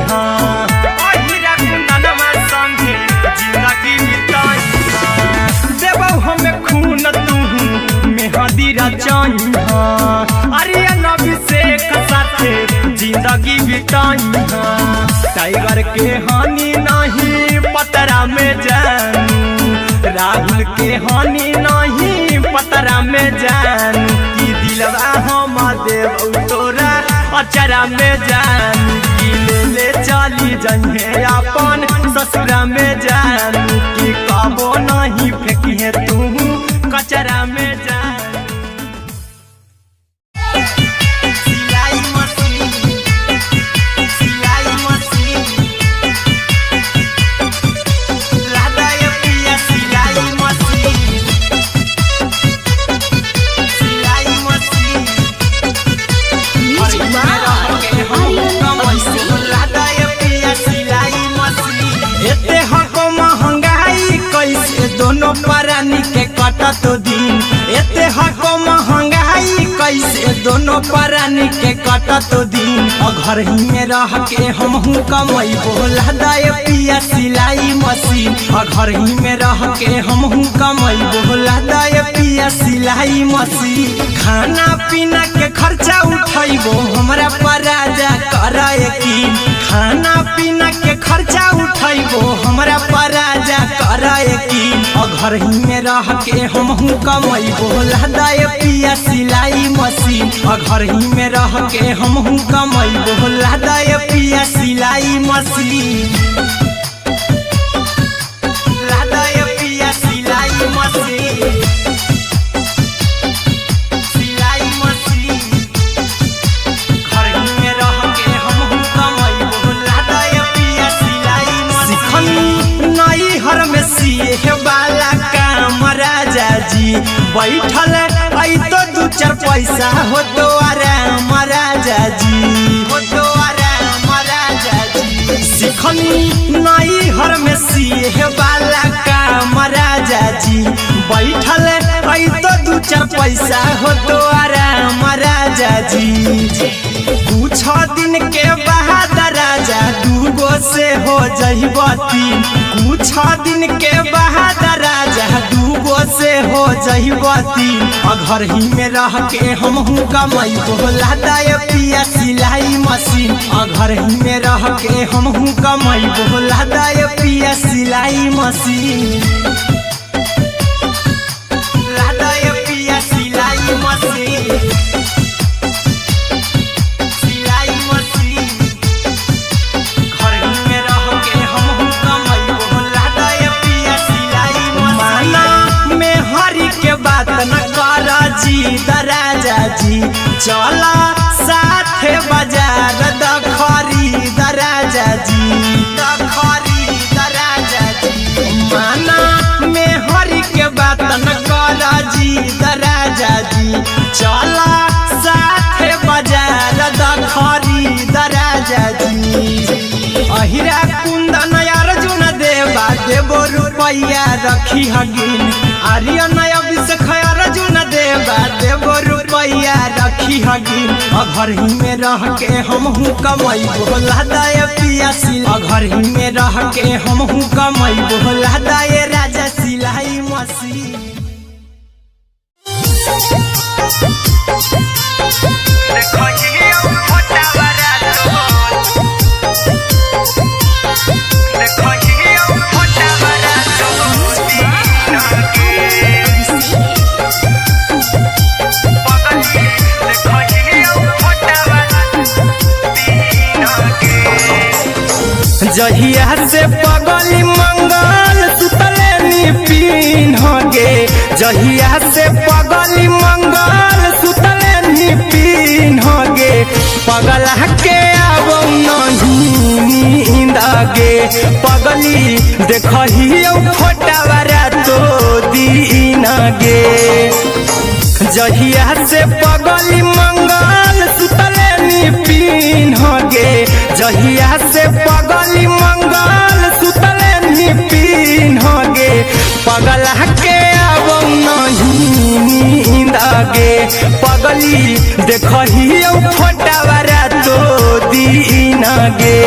अहिरा कुंदनमा संगे जिंदगी बिताई देबौ हमें खून तू मेहदी रचही आर्यन अभिषेक साथे जिंदगी बिताई टाइगर के हानि नहीं पतरा में जानू राहुल के हानि नहीं पतरा में जानू की दिलवा हम देबौ तोरा अचरा में जानू की ले चली जइहे अपन ससुरा में जानू की कबो नहीं फेंकी तू कचरा में जानू दोनों परानी के कटत दिन एते हको महंगाई कैसे दोनों परानी के कटत दिन घर ही में रह के हमहू कमाई बोला दाए पिया सिलाई मशीन घर ही में रह के हमहू कमाई बोला दाए पिया सिलाई मशीन खाना पीना के खर्चा उठाइबो हमरा पर राजा करा यकीन खाना पीना के खर्चा उठाइबो हमरा पर राजा करा यकीन घर ही में रह के हमहू कमाई बोला दाए पिया सिलाई मशीन घर ही में रह के हमहू कमाई बोला दाए पिया सिलाई मशीन लादाए पिया सिलाई मशीन सिलाई मशीन घर ही में रह के हमहू कमाई बोला दाए पिया सिलाई मशीन नई हर में सिए वाला काम राजा जी बैठल आई तो दू चार पैसा हो तो आराम राजा जी, हो तो आराम राजा जी। सिखनी नई हर में सीहे वाला काम राजा जी, बैठल आई तो दू चार पैसा हो तो आराम राजा जी। कुछ दिन के बाद राजा दूगो से हो जइबो तीन, कुछ दिन के बाद राजा दूगो से हो जइबो तीन। घर ही में रह के हमहू कमाइबो लादाय पिया सिलाई मशीन, घर ही में रह के हमहू कमाइबो लादाय पिया सिलाई मशीन, लादाय पिया सिलाई मशीन, सिलाई मशीन। घर ही में रह के हमहू कमाइबो लादाय पिया सिलाई मशीन। माना में हरी के बात न कर जी दराजा जी, चला साथे बाजार द खरीद राजा जी, द खरीद राजा जी। माना में हरी के बात न कर जी दराजा जी, चला साथे बाजार द खरीद राजा जी। अहिरा कुंदन अर्जुन देवा देवो रुपैया रखी हगिन, आर्यन अभिषेक अर्जुन देवा देवो रुपैया रखी हगिन। घर ही में रह के हमहू कमाइबो लादाय पिया सिलाई, घर ही में रह के हमहू कमाइबो लादाय राजा सिलाई मशीन। जहिया से पगली मंगल सुतले निपिन गे, जहिया से पगली मंगल सुतले निपिन गे। पगला के आवो नहीं नींद गे, पगली देखही फोटावा रातो दिन गे। जहिया से पगली मंगल सुतले निपिन गे, जहिया से पगली मंगल सुतले निपिन गे। पगला के आवो नहीं नींद गे, पगली देखही फोटावा रातो दिन गे।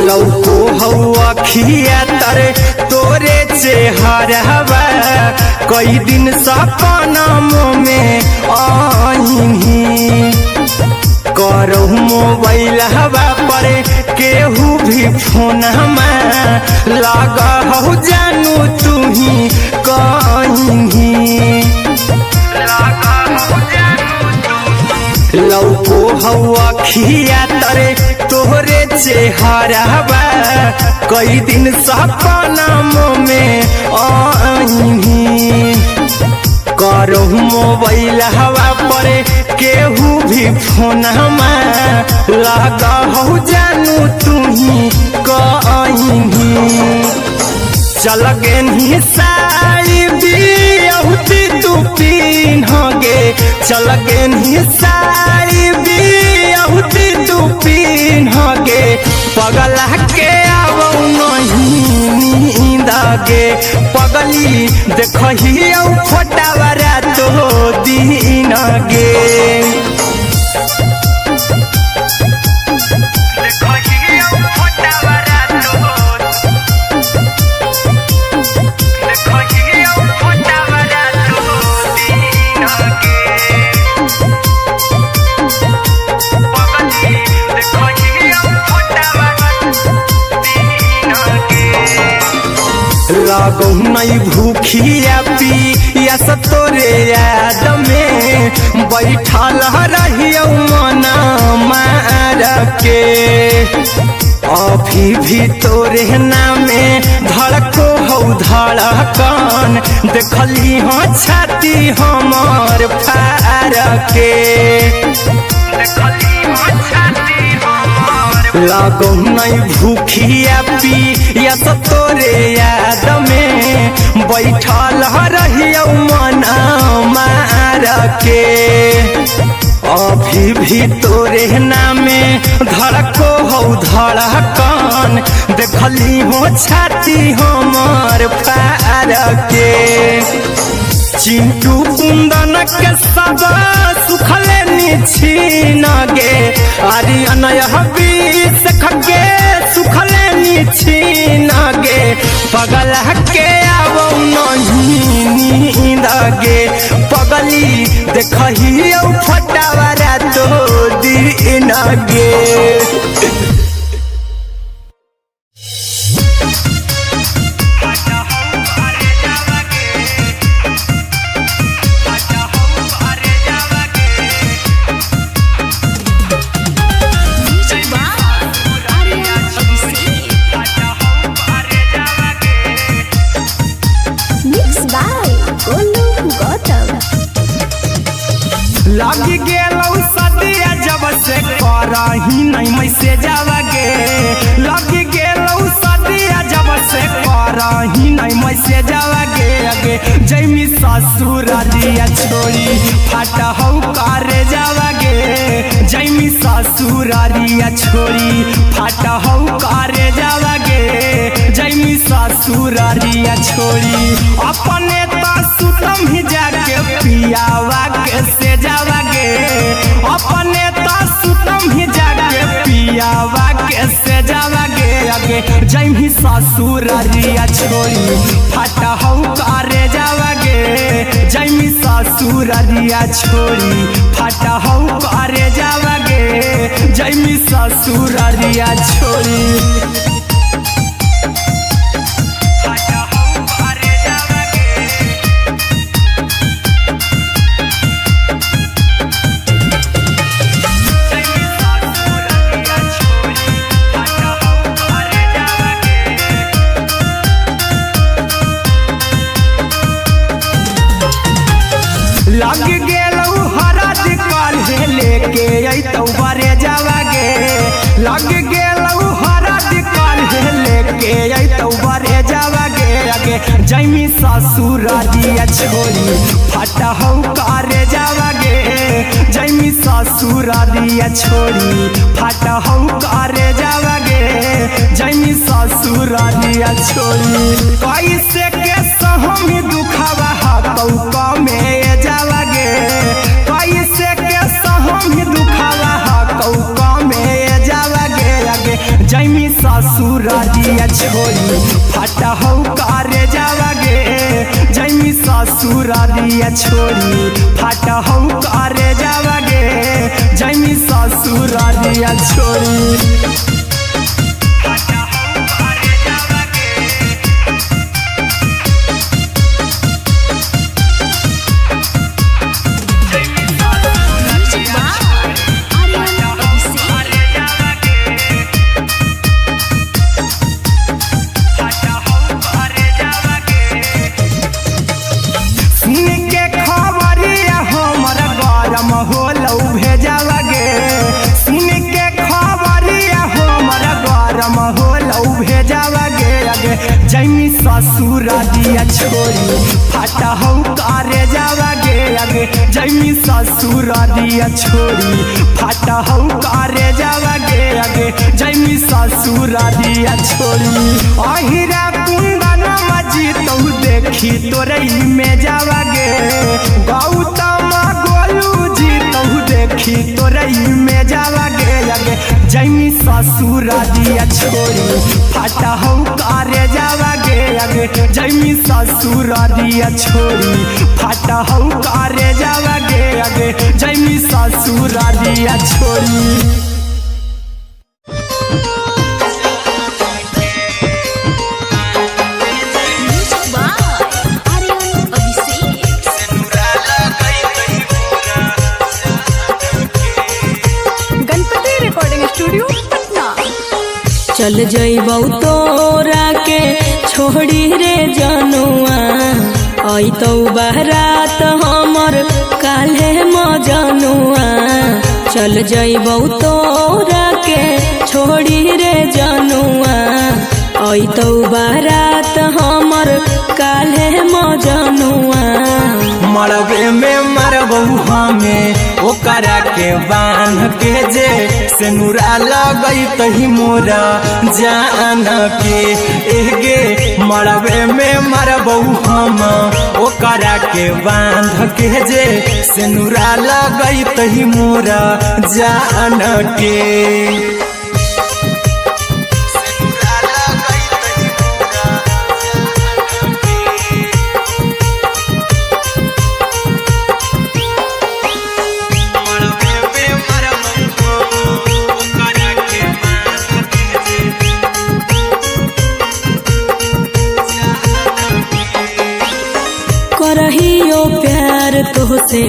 लौको हवा खिया तरे तोरे चेहरवा, कई दिन सपना में आईनी। करो मोबाइल हवा पर केहू भी फोन में लगा हो जानू तू ही कहीं। लौको हवा खिया तरे तोहरे चेहरवा, कई दिन सपना में आईनी। करो मोबाइल हवा पर केहू भी फोन में लगा हो जानू तू ही कहीं। चल गे साड़ी बियाहुती तू पीन गे, चल गे साड़ी बियाहुती तू पीन गे। पगला के आवो नहीं नींद गे, पगली देखही फोटावा रातो दिन गे। लागो नहीं भूखिया पिया तोरे याद में बैठल रहियो मना मार के अभी भी तोरे नामे धड़को हो धड़कन देखली हो छाती हमर फार के लागो नहीं भूखिया पिया तोरे याद में बैठल रहियो मना मार के अभी भी तोरे नामे धड़को हो धड़कन देखली हो छाती हमर फार के चिंटू कुंदन के सब सुखले निछीन गे आर्यन बीस खगे सुखले निछीन गे पगल के आवो नहीं नींद गे पगली देखही फटावरा तो दिन गे लगी गेलौ सदिया जब से करही नहीं मैसेज गे लगी गेलौ सदिया जब से करही नहीं मैसेज गे अगे जैमी ससुरारिया छोड़ी फाटा हौ करे जावा गे जैमी ससुरारिया छोड़ी फाटा हौ करे जावा गे जैमी ससुरारिया छोड़ी अपने तो सुतम ही जाके पियावा के से जावा गे अपने तो सुतम ही जाके पियावा के से जावा गे अगे जैमी ससुरारिया छोड़ी फाटा हौ करे जावा गे जैमी ससुरारिया छोड़ी फाटा हौ करे जावा गे जैमी ससुरारिया छोड़ी लग गेलौ हरद काल्हे लेके अइतौ बरे जावा गे लग गेलौ हरद काल्हे लेके अइतौ बरे जावा गे अगे जैमी ससुरारिया छोड़ी फाटा हौ करे जावा गे जैमी ससुरारिया छोड़ी फाटा हौ करे जावा गे जैमी ससुरारिया छोड़ी कैसे के सहम दुखावा हतौ कमे जावा गे कैसे के सहम दुखावा हतौ कमे जावा गे अगे जैमी ससुरारिया छोड़ी फाटा हौ करे जावा गे जैमी ससुरारिया छोड़ी फाटा हौ करे जावा गे जैमी ससुरारिया छोड़ी जैमी ससुरारिया छोड़ी फाटा हौ करे जावा गे अगे जैमी ससुरारिया छोड़ी फाटा हौ करे जावा गे अगे जैमी ससुरारिया छोड़ी अहिरा कुंदन मजी तौ देखी तोरई में जावा गे गौतम गोलू जी तौ देखी तोरई में जावा गे अगे जैमी ससुरारिया छोड़ी फाटा हौ करे जावा गे अगे जैमी ससुरारिया छोड़ी फाटा हौ करे जावा गे अगे जैमी ससुरारिया छोड़ी चल जइबौ तोरा के छोड़ी रे जनुआ अइतौ बारात हमर काल्हे मजनुआ चल जइबौ तोरा के छोड़ी रे जनुआ अइतौ बारात हमर काल्हे मजनुआ मरबे में मरबौ हमें ओकरा के बांध के जे सिनुरा लगई तही मोरा जान के एगे मरबे में मरबौ हम ओकरा के बांध के जे सिनुरा लगई तही मोरा जान के करहियो प्यार तोहसे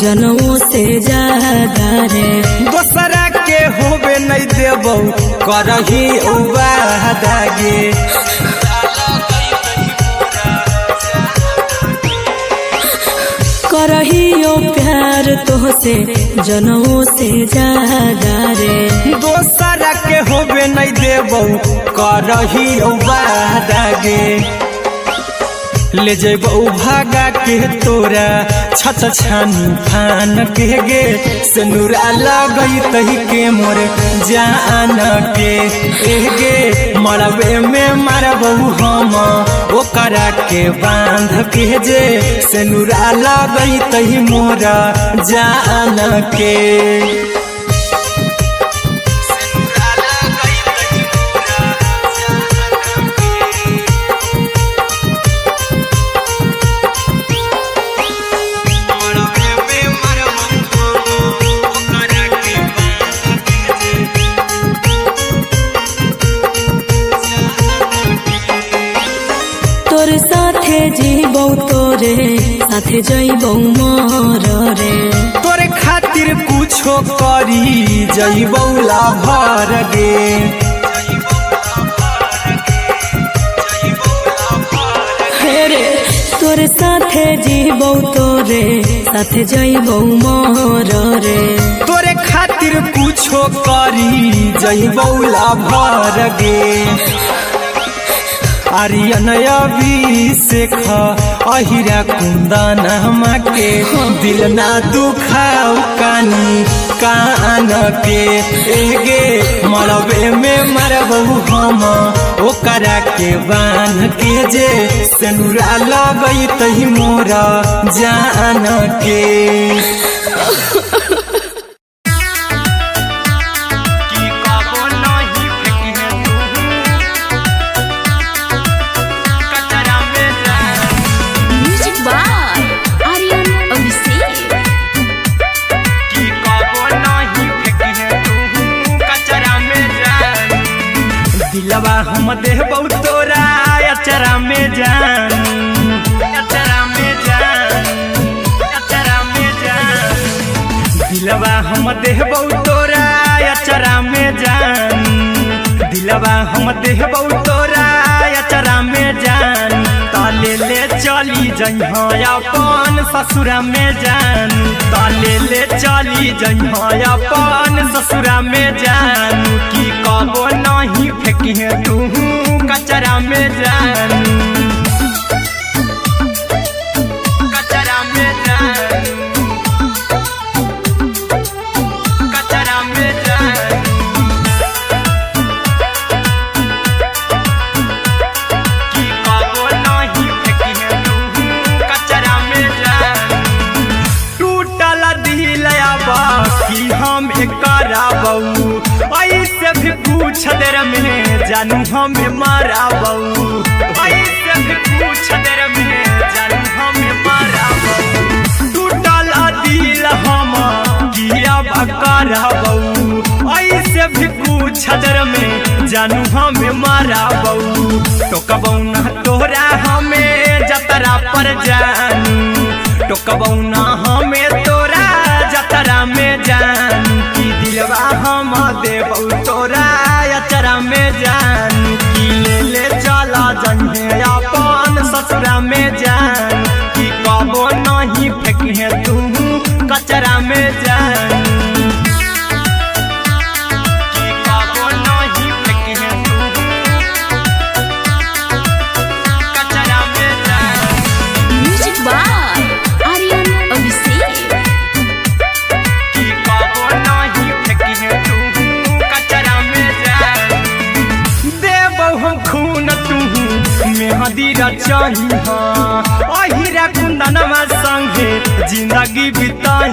जनमों से ज्यादा रे दोसरा के होबे नहीं देबौ करही वादा गे करहियो प्यार तोहसे जनमों से ज्यादा रे दोसरा के होबे नहीं देबौ करही वादा गे ले जइबौ भागा के तोरा छत छानी फान के गे सिनुरा लगई तही के मोर जान के एगे मरबे में मरबौ हम ओकरा के बांध के जे सिनुरा लगई तही मोरा जान के तोरे साथे जीबौ तोरे साथे जइबौ मर रे तोरे खातिर कुछो करी जइबौ लाभर गे रे तोरे साथे जीबौ तोरे साथे जइबौ मर रे तोरे खातिर कुछो करी जइबौ लाभर गे आर्यन अभिषेक अहिरा कुंदन के दिल ना दुखाऊ कानी कान के एगे मरबे में मरबौ हम ओकरा के बांध के जे सिनुरा लगई तही मोरा जान के दिलवा हम देबौ तोरा अचरा में जान अचरा में जान अचरा में जान दिलवा हम देबौ तोरा अचरा में जान दिलवा हम देबौ तोरा अचरा में जान ताले ले चली जइहा अपन ससुरा में जान ताले ले चली जइहा अपन ससुरा में जान की कबो नहीं फेंकिहे तू कचरा में जान कचरा में जान कचरा में जान की कबो नहीं फेंकिहे तू कचरा में जान टूटल दिल आबा कि हम कराबौ ऐसे भी पूछ देर में जानू हमें माराबौ ऐसे भी पूछ देर में जानू हमें माराबौ टूटल दिल हम किया कराबौ ऐसे भी पूछ देर में जानू हमें माराबौ टोकबौ ना तोरा हमें जतरा पर जानू टोकबौ ना हमें तोरा जतरा में जानू की दिलवा हम देबौ तोरा अचरा में जान ससुरा में जान कि कबो नहीं फेंके तू कचरा में जान कि कबो नहीं फेंके तू कचरा में जान। Music by Aryan Abhishek. कि कबो नहीं फेंके तू कचरा में जान। देबो हम खून तू मेहदी रचाही अहिरा कुंदनमा संगे जिंदगी बिताई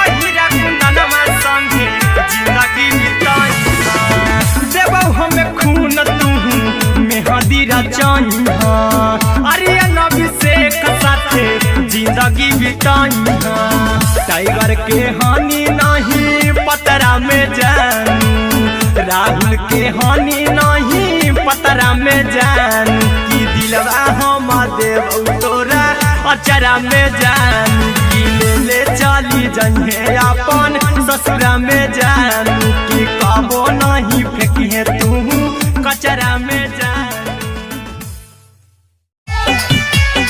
अहिरा कुंदनमा संगे जिंदगी बिताई। देबो हमें खून तू मेहदी रचाही आर्यन अभिषेक साथे जिंदगी बिताई। टाइगर के हानि नहीं पतरा में जान राहुल के हानि नहीं पतरा में जान कि दिलवा हम देव तोरा अचरा में जान कि ले चली जइहे अपन ससुरा में जान कि कबो नहीं फेंकिहे तू कचरा में जान।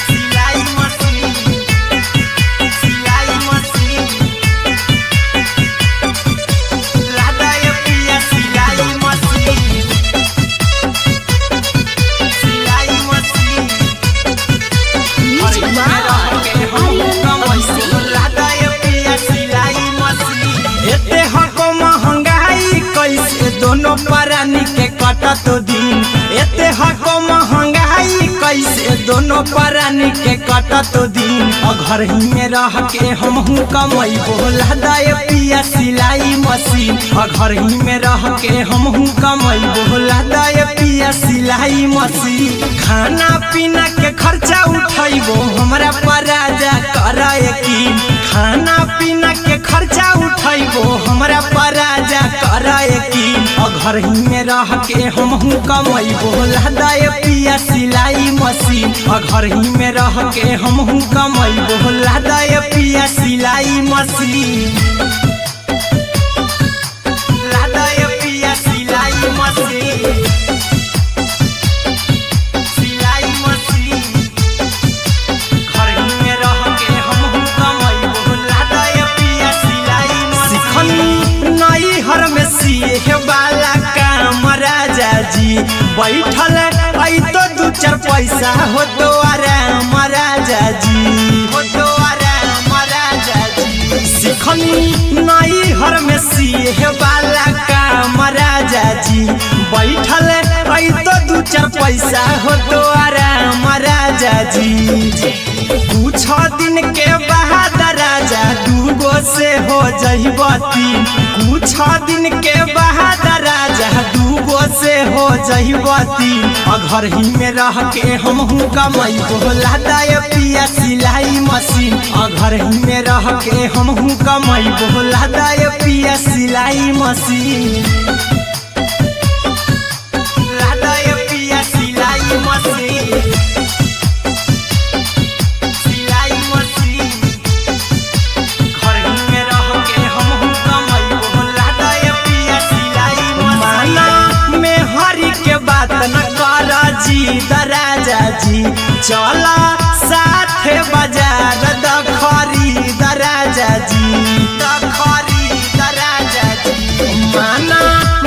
सिलाई मशीन सिलाई मशीन लादा ये पिया सिलाई मशीन सिलाई machine. Music by Aryan Abhishek. लादा ये पिया सिलाई मशीन। एते हको महंगाई कैसे दोनों परानी के कटत दिन एते हको महंगाई कैसे दोनों परानी के कटत दिन घर ही में रह के हमहू कमैबो लादा ये पिया सिलाई मशीन घर ही में रह के हमहू कमैबो लादा ये पिया सिलाई मशीन। खाना पीना के खर्चा उठैबो हमरा पराजा कराए की खाना पीना के खर्चा उठैबो हमरा पराजा कराए की घर ही में रह के हमहू कमैबो लादा ये पिया सिलाई मशीन घर ही में रह के हमहू कमैबो लादा ये पिया सिलाई मशीन लादा ये पिया सिलाई मशीन सिलाई मशीन। घर ही में रह के हमहू कमैबो लादा ये पिया सिलाई मशीन। नई हर में सिए वाला काम राजा जी बैठल आई तो दू चार पैसा हो तो आराम राजा जी हो तो आराम राजा जी। सिखनी नई हर में सिए वाला काम राजा जी बैठल आई तो दू चार पैसा हो तो आराम राजा जी। कुछ दिन के बाद राजा दूगो से हो जहिबती कुछ दिन के बाद राजा दूगो से हो जहिबती घर ही में रह के हमहू कमैबो लादा ये पिया सिलाई मशीन घर ही में रह के हमहू कमैबो लादा ये पिया सिलाई मशीन लादा ये पिया सिलाई मशीन सिलाई मशीन। घर ही में रह के हमहू कमैबो लादा ये पिया सिलाई मशीन। माना में हरी के बात न कर जी दराजा जी चला साथे बाजार दखरी दराजा जी दखरी दराजा जी। माना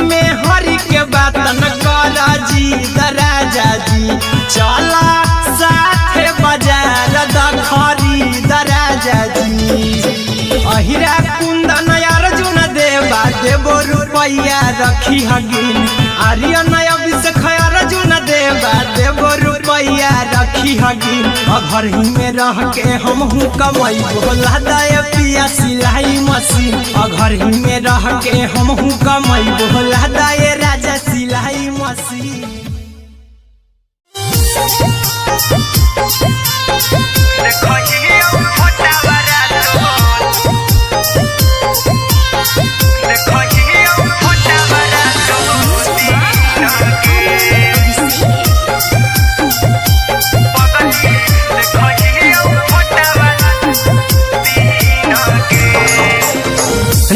में हरी के बात न कर जी दराजा जी चला साथे बाजार दखरी दराजा जी। अहिरा कुंदन अर्जुन देवा देबो रुपैया रखी हगिन आर्यन अभिषेक अर्जुन देवा देबो रुपैया रखी हगिन घर ही में रह के हमहू कमैबो लादा ये पिया सिलाई मशीन घर ही में रह के हमहू कमैबो लादा ये राजा सिलाई मशीन।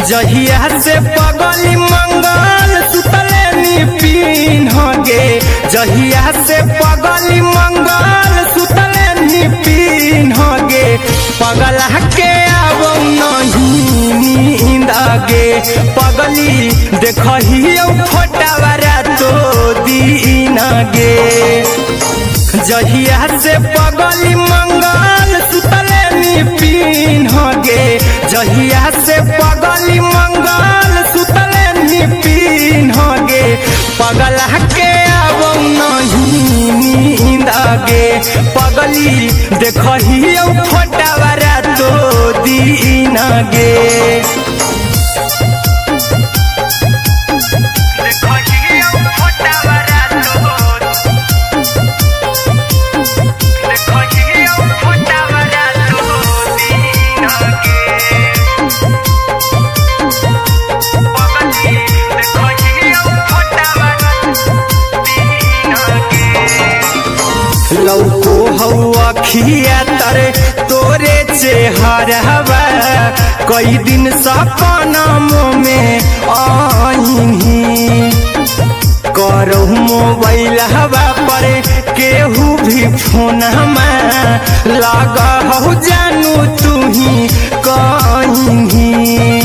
जहिया से पगली मंगल सुतले नी पीन गे जहिया से पगली मंगल देखही फोटावारा तो दीन गे जहिया से पगली मंगल सुतले निपिन गे जहिया से पगली मंगल सुतले निपिन गे पगला के अब नहीं नींद गे पगली देखही फोटावारा तो दीन गे लौको हवा खिया तरे तोरे चेहरवा कई दिन सपनमो में आईनी करो मोबाइल हवा पर केहू भी फोन लगा हो जानू तू ही कहीं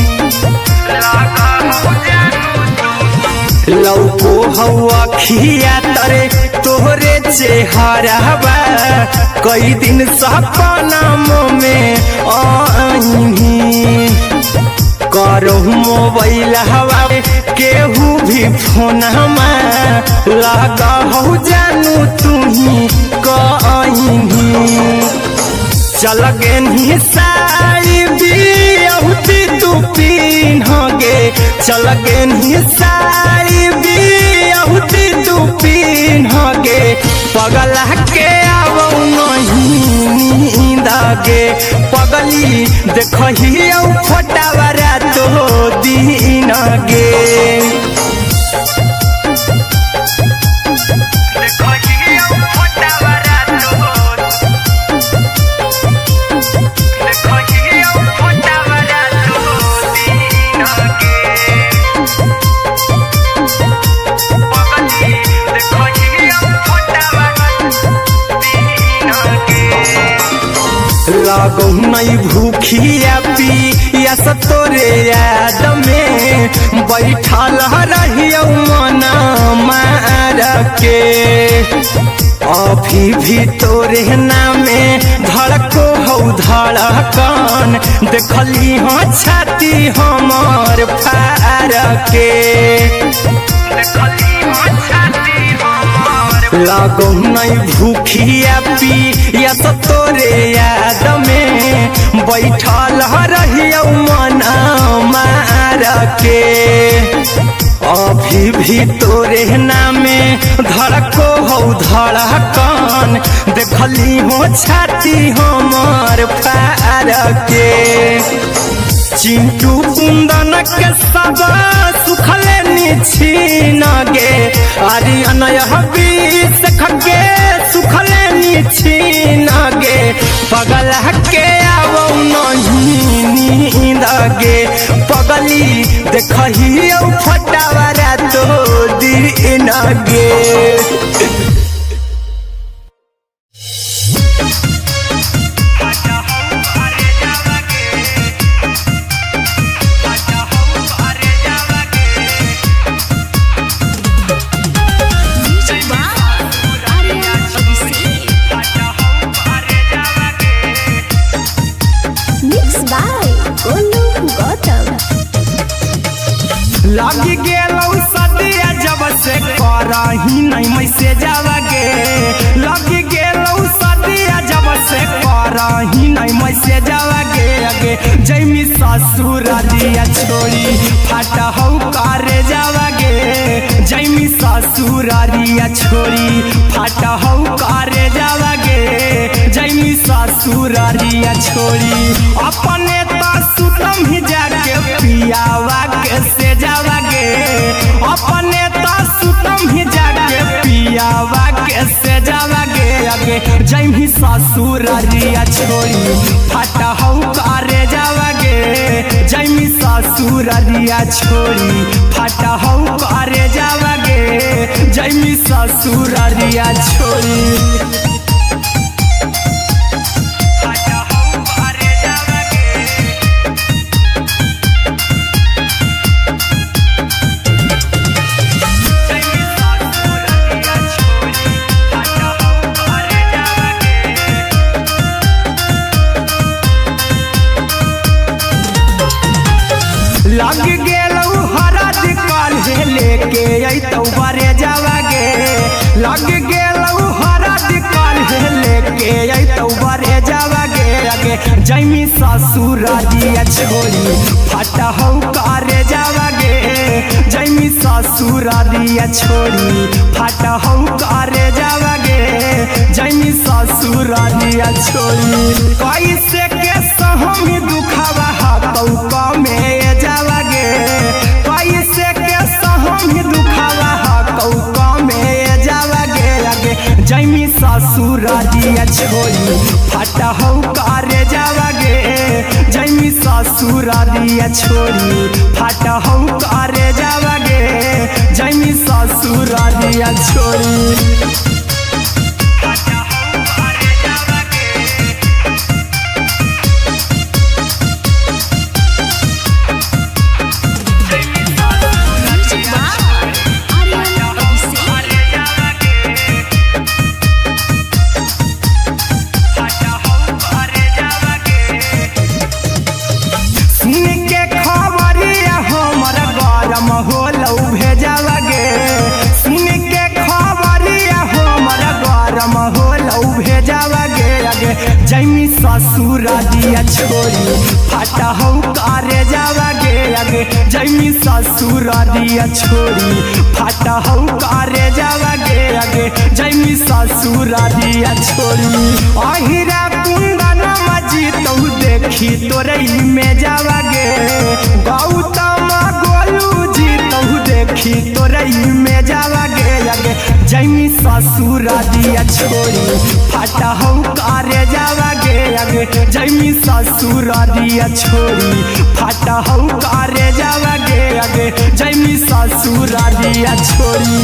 लौको हवा खिया तरे तोहरे चेहरवा कई दिन सपनमो में आईनी करो मोबाइल हवा केहू भी फोन लगा हो जानू तू ही कहीं चल गे साड़ी बिहुती तू पीन गे चल गे साड़ी बिहुती तू पीन गे पगला के अब नहीं नींद गे पगली देखही फोटावारा तो दीन गे लागो नहीं भूखिया पिया तोरे याद में बैठल रहियो मन मार के अभी भी तोरे नामे धड़को हो धड़कन देखली हो छाती हमर फार के लागो नहीं भूखिया पिया तोरे याद में बैठल रहियो मन मार के अभी भी तोरे नामे धड़को हो धड़कन देखली हो छाती हमर फार के चिंटू कुंदन के सब सुखले निछीन गे आर्यन बीस खगे सुखले निछीन गे पगला के अब नहीं नींद गे पगली देखही फोटावारा तो दीन गे लगी गेलौ सदिया जब से करही नहीं मैसेजवा गे लगी गेलौ सदिया जब से करही नहीं मैसेजवा गे अगे जैमी ससुर दिया छोड़ी फाटा हौ करे जावा गे जैमी ससुर दिया छोड़ी फाटा हौ करे जावा गे जैमी ससुर दिया छोड़ी अपने तो सुतम ही जाके पियावा के से जावा गे अपने तो सुतम ही जाके पियावा के से जावा गे अगे जैमी ससुर दिया छोड़ी फाटा हौ करे जावा गे जैमी ससुर दिया छोड़ी फाटा हौ करे जावा गे जैमी ससुर दिया छोड़ी जैमी ससुरारिया छोड़ी फाटा हौ करे जावागे जैमी ससुरारिया छोड़ी फाटा हौ करे जावागे जैमी ससुरारिया छोड़ी कैसे के सहमी दुखावा हाथौ कमे जावागे कैसे के सहमी दुखावा हाथौ कमे जावागे आगे जैमी ससुरारिया छोड़ी फाटा हौ करे जावागे जैमी ससुरारिया छोड़ी फाटा हौ करे जावागे जैमी ससुरारिया छोड़ी जैमी ससुरारिया छोड़ी फाटा हौ करे जावागे आगे जैमी ससुरारिया छोड़ी फाटा हौ करे जावागे आगे जैमी ससुरारिया छोड़ी अहिरा कुंदन मजी तौ देखी तोरई में जावागे गौतम गोलू जी तौ देखी तोरई में जावागे आगे जैमी ससुरारिया छोड़ी फाटा हौ करे जावागे आगे जैमी ससुरारिया छोड़ी फाटा हौ करे जावागे आगे जैमी ससुरारिया छोड़ी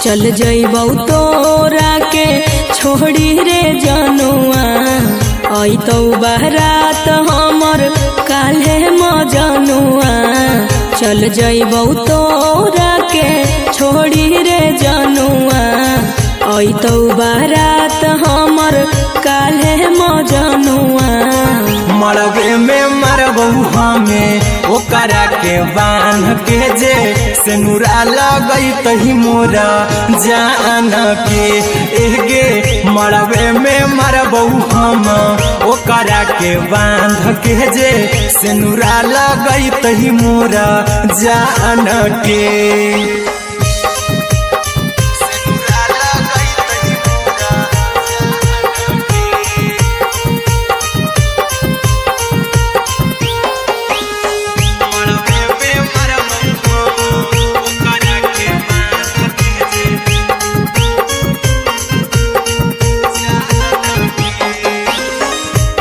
चल जइबौ तोरा के छोड़ी रे जनुआ अइतौ बारात हमर काल्हे मजनुआ चल जइबौ तोरा के छोड़ी रे जनुआ अइतौ बारात हमर काल्हे मजनुआ मरबे में मरबौ हमें ओकरा के बांध के जे सेनुरा लगई तही मोरा जान के एगे मरबे में मरबौ हम ओकरा के बांध के जे सेनुरा लगई तही मोरा जान के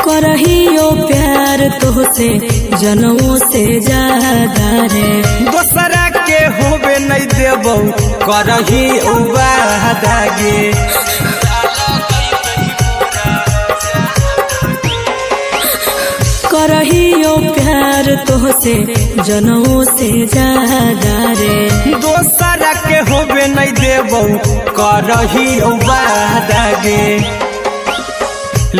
करहियो प्यार तोहसे जनमों से ज्यादा रे दोसरा के होबे नहीं देबौ करही उबादागे करहियो प्यार तोहसे जनमों से ज्यादा रे दोसरा के होबे नहीं देबौ करही उबादागे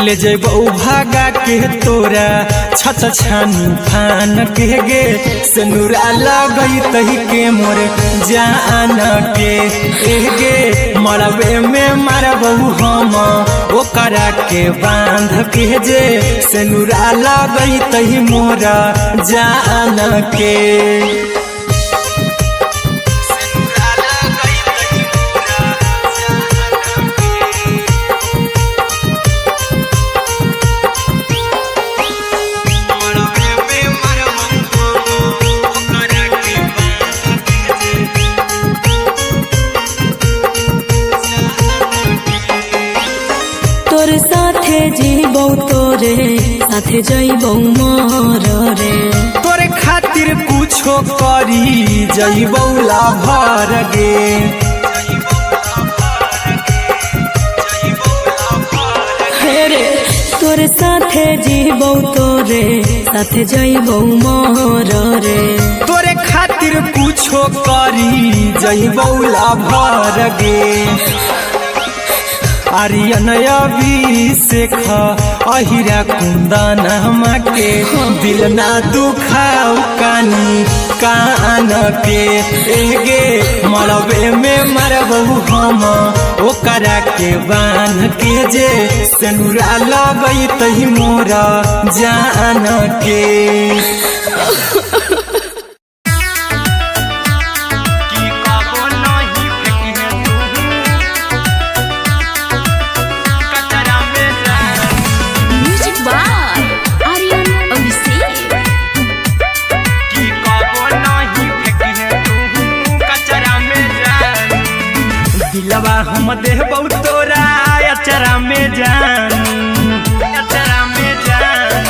ले जेबौ भागा के तोरा छछ छानी फान के गे सेनुरा लगई तही के मोरे जान के एगे मरबे में मरबौ हम ओकरा के बांध के जे सेनुरा लगई तही मोरा जान के तोर साथे जीबौ तोरे साथे जइबौ मोर रे तोरे खातिर कुछो करी जइबौ लाभर गे हेरे तोरे साथे जीबौ तोरे साथे जइबौ मोर रे तोरे खातिर कुछो करी जइबौ लाभर गे आर्यन अभिषेक अहिरा कुंदन के दिल ना दुखाऊ कानी कान के एगे मरबे में मरबू हम ओकरा के बान के जे सेनुरा लगई तही मोरा जान के दिलवा हम देबौ तोरा अचरा में जान अचरा में जान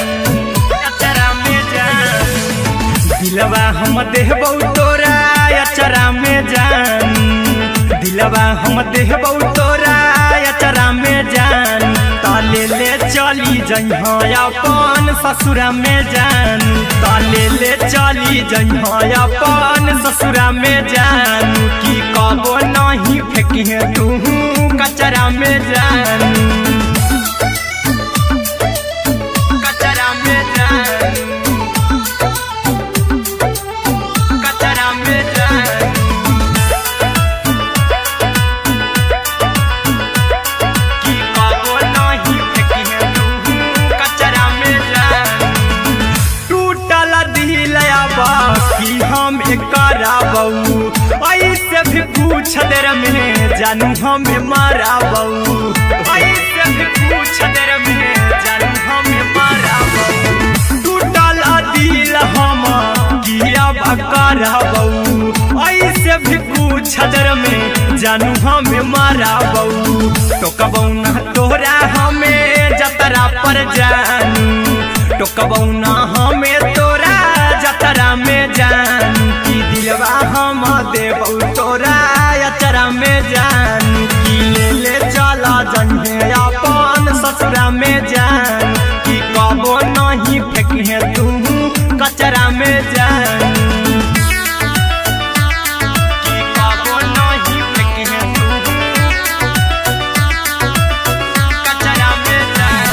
अचरा में जान दिलवा हम देबौ तोरा अचरा में जान दिलवा हम देबौ तोरा अचरा में जान ताले ले चली जइहा अपन ससुरा में जान ताले ले चली जइहा अपन ससुरा में जान की कबो नहीं फेंकी तू कचरा में जान कचरा में जान कचरा में जान की कबो नहीं फेंकी तू कचरा में जान टूटल दिल बाकी हम कराबू ऐसे भी पूछ देर में जानू हमें माराबू ऐसे भी पूछ देर में जानू हमें माराबू टूटल दिल हम किया कराबू ऐसे भी पूछ देर में जानू हमें माराबू टोकबौ ना तोरा हमें जतरा पर जानू टोकबौ ना हमें तोरा जतरा में जानू की दिलवा हम देबौ तोरा अचरा में जान की ले चला जन्हे अपन ससुरा में जान की कबो नहीं फेंकी तू कचरा में जान की कबो नहीं फेंकी तू कचरा में जान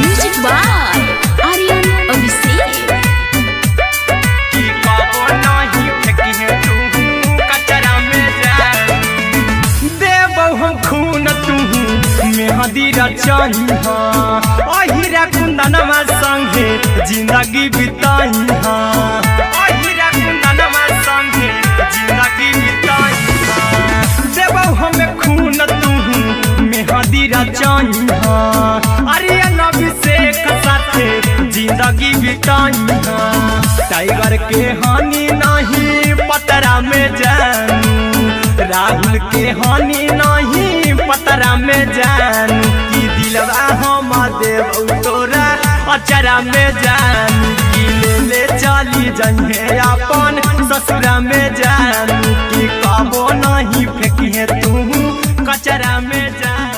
म्यूजिक बाय आर्यन अभिषेक की कबो नहीं फेंकी तू कचरा में जान देबौ हम खून तू मेहदी रचही अहिरा कुंदनमा संगे जिंदगी बिताई अहिरा कुंदनमा संगे जिंदगी बिताई देबौ हमें खून तू मेहदी रचही आर्यन अभिषेक साथे जिंदगी बिताई टाइगर के हानि नहीं पतरा में जानू राहुल के हानि नहीं पतरा में जानू की दिलवा हम देबौ तोरा अचरा में जानू की ले चली जइहे अपन ससुरा में जानू की कबो नहीं फेंकी तू कचरा में जानू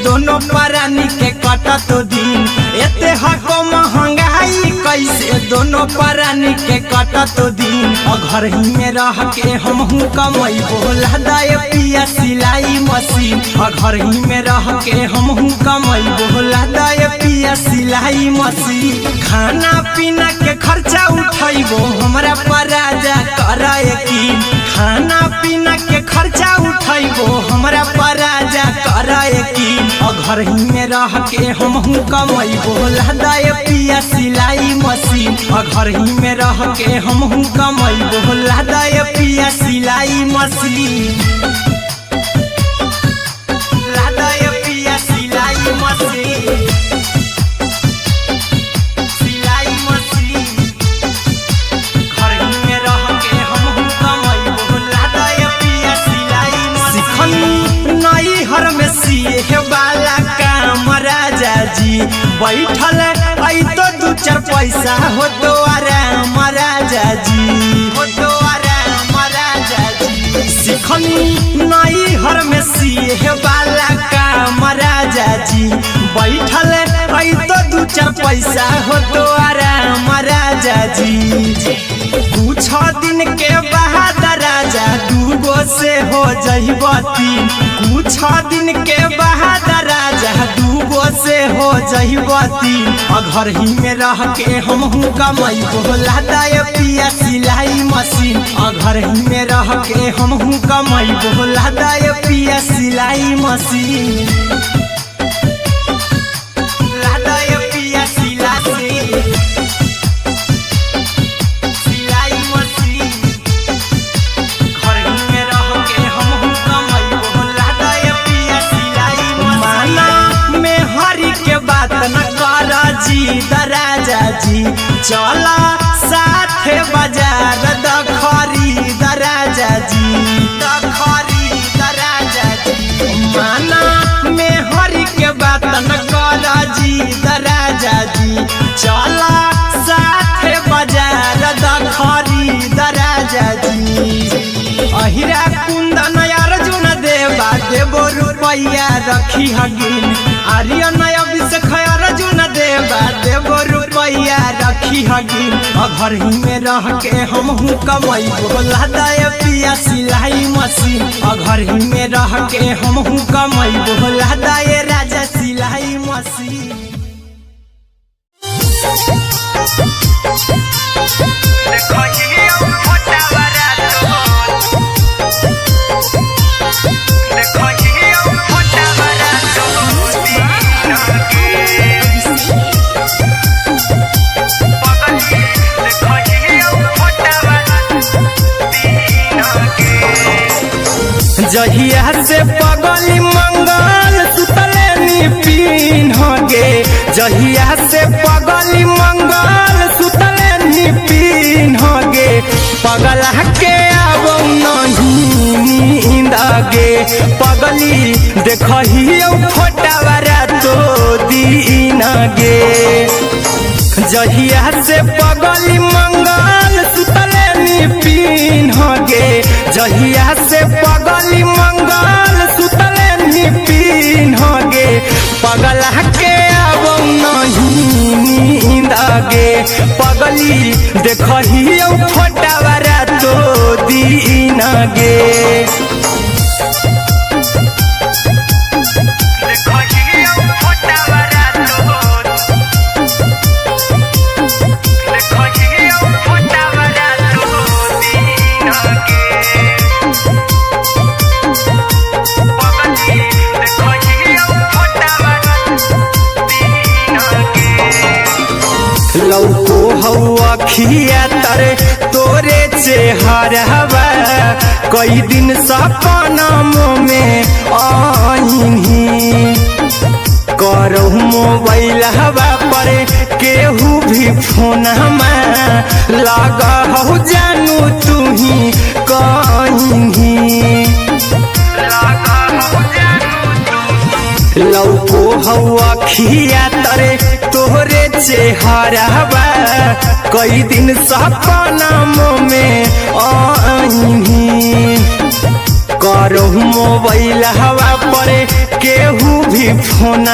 दोनों परानी के कटत दिन एते हको महंगाई कैसे दोनों परानी के कटत दिन घर ही में रह के हमहू कमाई बोला दाए पिया सिलाई मशीन घर ही में रह के हमहू कमाई बोला दाए पिया सिलाई मशीन खाना पीना के खर्चा उठाइबो हमरा पर राजा करा यकीन खाना पीना के खर्चा उठाइबो हमरा पर राजा करा यकीन घर ही में रह के हमहू कमाई बोला दाए पिया सिलाई मशीन घर ही में रह के हमहू कमाई बोला दाए पिया सिलाई मशीन लादाए पिया सिलाई मशीन सिलाई मशीन घर ही में रह के हमहू कमाई बोला दाए पिया सिलाई मशीन नई हर में सिए वाला काम राजा जी बैठल चार पैसा हो तो आराम राजा जी, हो तो आराम राजा जी। सिखनी नई हर में सीहे वाला काम राजा जी, बैठल आई तो दू चार पैसा हो तो आराम राजा जी। कुछ दिन के बाद राजा दूगो से हो जहिबती, कुछ दिन के बाद राजा दूगो से हो जहिबती। घर ही में रह के हमहू कमाई बोला दाय पिया सिलाई मशीन, घर ही में रह के हमहू कमाई बोला दाय पिया सिलाई मशीन, लादाय पिया सिलाई मशीन। घर ही में रह के हमहू कमाई बोला दाय पिया सिलाई मशीन। माना में हरी के बात न कर जी दराजा जी, चला साथे बाजार दखरी दराजा जी, दखरी दराजा जी। माना में हरी के बात न कर जी दराजा जी, चला साथे बाजार दखरी दराजा जी। अहिरा कुंदन अर्जुन देवा देवो रुपैया रखी हगिन, आर्यन अभिषेक अर्जुन देवा देवो रुपैया रखी हगिन। घर ही में रह के हमहू कमाई बोला दाय पिया सिलाई मशीन, घर ही में रह के हमहू कमाई बोला दाय राजा सिलाई मशीन। जहिया से पगली मंगल सुतले निपिन गे, जहिया से पगली मंगल सुतले निपिन गे। पगला के आबो नहीं नींद गे, पगली देखही फोटावारा तो दीन गे। जहिया से पगली मंगल सुतले निपिन गे, जहिया से पगली मंगल सुतले निपिन गे। पगला के आबो नहीं नींद गे, पगली देखही फोटावारा तो दीन गे। लौको हवा खिया तरे तोरे चेहरवा, कई दिन सपना में आईनी। करहु मोबाइल हवा पर केहू भी फोन लगा हो जानू तू ही कहीं। लौको हवा खिया तरे तोहरे चेहरवा, कई दिन सपना में आईनी। करहु मोबाइल हवा पर केहू भी फोन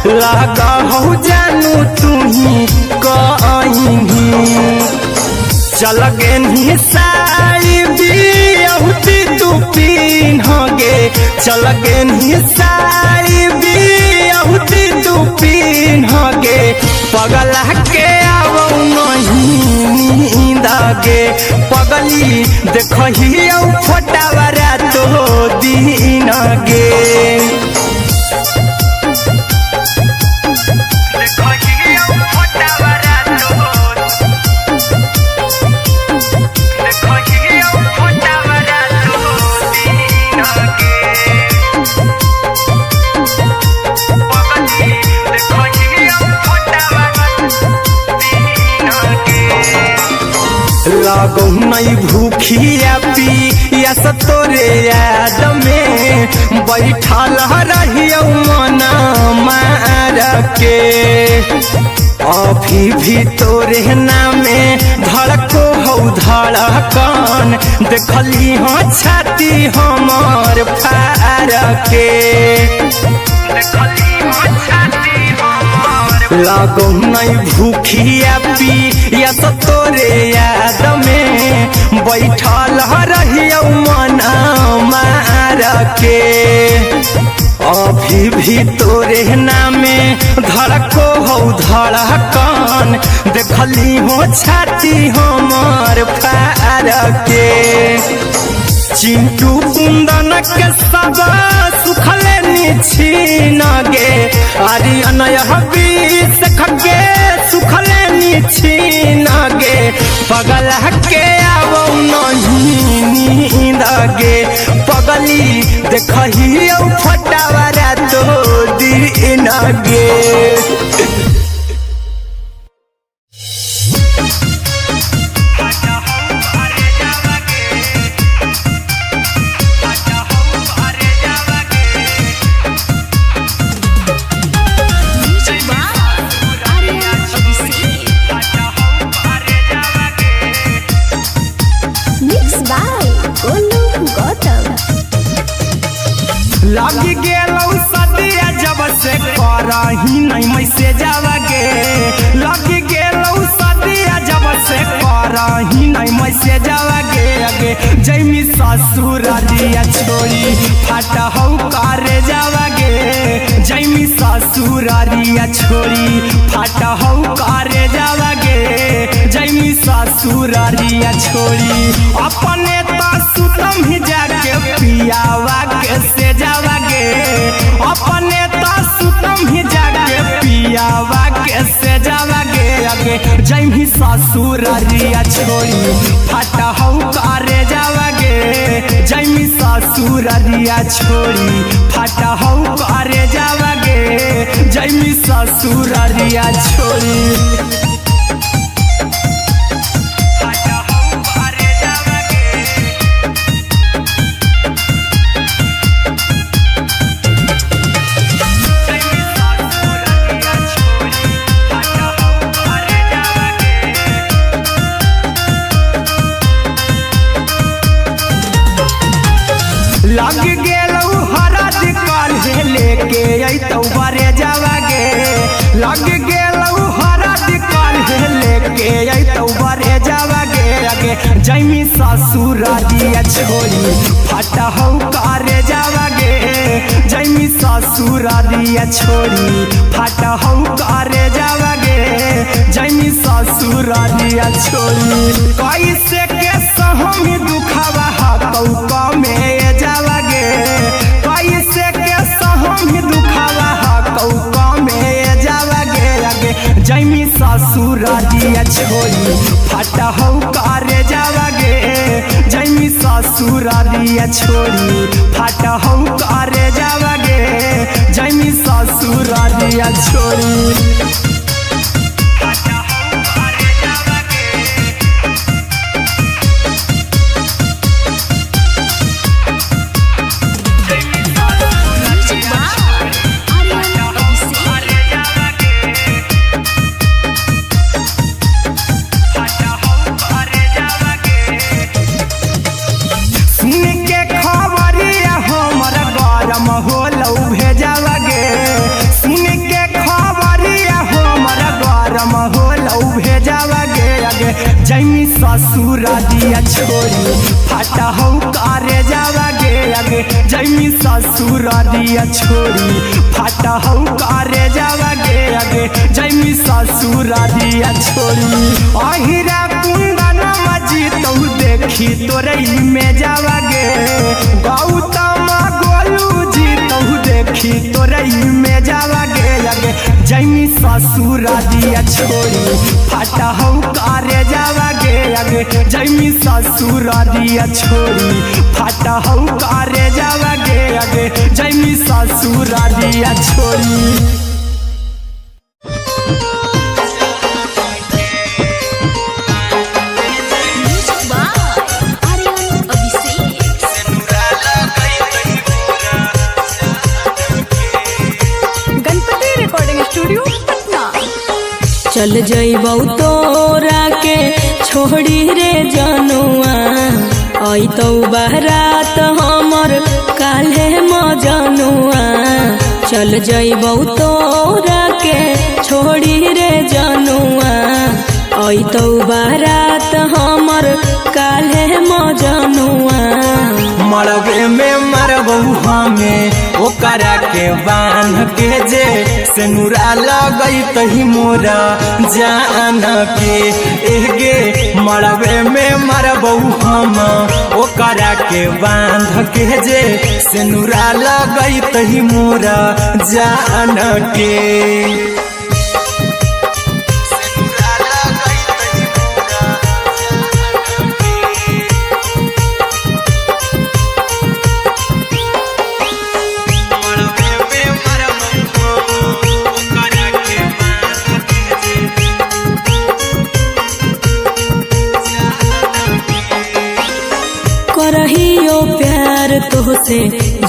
लगा हो जानू तू ही कहीं। चल गे साई बिहुती तू पीन गे, चल गे साई बिहुती तू पीन गे। पगला के आबो नहीं नींद गे, पगली देखही फोटावारा तो दीन गे। लगो नहीं भूखिया पिया तोरे याद में, बैठल रहियो मना मार के। अभी भी तोरे नामे धड़को हौ धड़कन देखली हो छाती हमर फार के लागो नहीं भूखिया पिया तो तोरे याद में बैठल रहियो मन मार के अभी भी तोरे नामे धड़को हौ धड़कन देखली हो छाती हमर फार के चिंटू कुंदन के सब सुखले निछीन गे आर्यन हबीस खगे सुखले निछीन गे पगल के आवो नहीं नींद गे पगली देखही फटावरा तो दिन गे लगी गेलौ सदिया जब से करही नहीं मैसे जावगे लगी गेलौ सदिया जब से करही नहीं मैसे जावगे अगे जैमी ससुर दिया छोड़ी फट हौ करे जावगे जैमी ससुर दिया छोड़ी फट हौ करे जावगे जैमी ससुर दिया छोड़ी अपने तो सुतम ही जाके पियावा के से जावगे अपने तो सुतम ही जाके पियावा के से जावगे अगे जैमी ससुर दिया छोड़ी फट हौ करे जावगे जैमी ससुर दिया छोड़ी फट हौ करे जावगे जैमी ससुर दिया छोड़ी लग गेलौ हरद काल्हे लेके अइतौ बरे जावगे लग गेलौ हरद काल्हे लेके अइतौ बरे जावगे अगे जैमी ससुर दिया छोड़ी फट हौ करे जावगे जैमी ससुर दिया छोड़ी फट हौ करे जावगे जैमी ससुर दिया छोड़ी कैसे के सहमी दुखावा हकौ में जावगे कैसे के सहमी दुखावा हकौ में जावगे अगे जैमी ससुर दिया छोड़ी फट हौ करे जावगे जैमी ससुर दिया छोड़ी फट हौ करे जावगे जैमी ससुर दिया छोड़ी होलौ भेजावगे सुन के खबरिया हमर गरम होलौ भेजावगे अगे जैमी ससुर दिया छोड़ी फट हौ करे जावगे अगे जैमी ससुर दिया छोड़ी फट हौ करे जावगे अगे जैमी ससुर दिया छोड़ी अहिरा कुंदन मजीतौ देखी तोरई में जावगे गौतम गोलू जीतौ देखी तोरई में जावगे अगे जैमी ससुर दिया छोड़ी फट हौ करे जावगे अगे जैमी ससुर दिया छोड़ी फट हौ करे जावगे अगे जैमी ससुर दिया छोड़ी चल जइबौ तोरा के छोड़ी रे जनुआ अइतौ बारात हमर काल्हे मजनुआ चल जइबौ तोरा के छोड़ी रे जनुआ अइतौ बारात हमर काल्हे मजनुआ मरबे में मरबौ हमें ओकरा के बांध के जे सिनुरा लगैतहि मोरा जान के एगे मरबे में मरबौ हम ओकरा के बांध के जे सिनुरा लगैतहि मोरा जान के करहियो प्यार तोहसे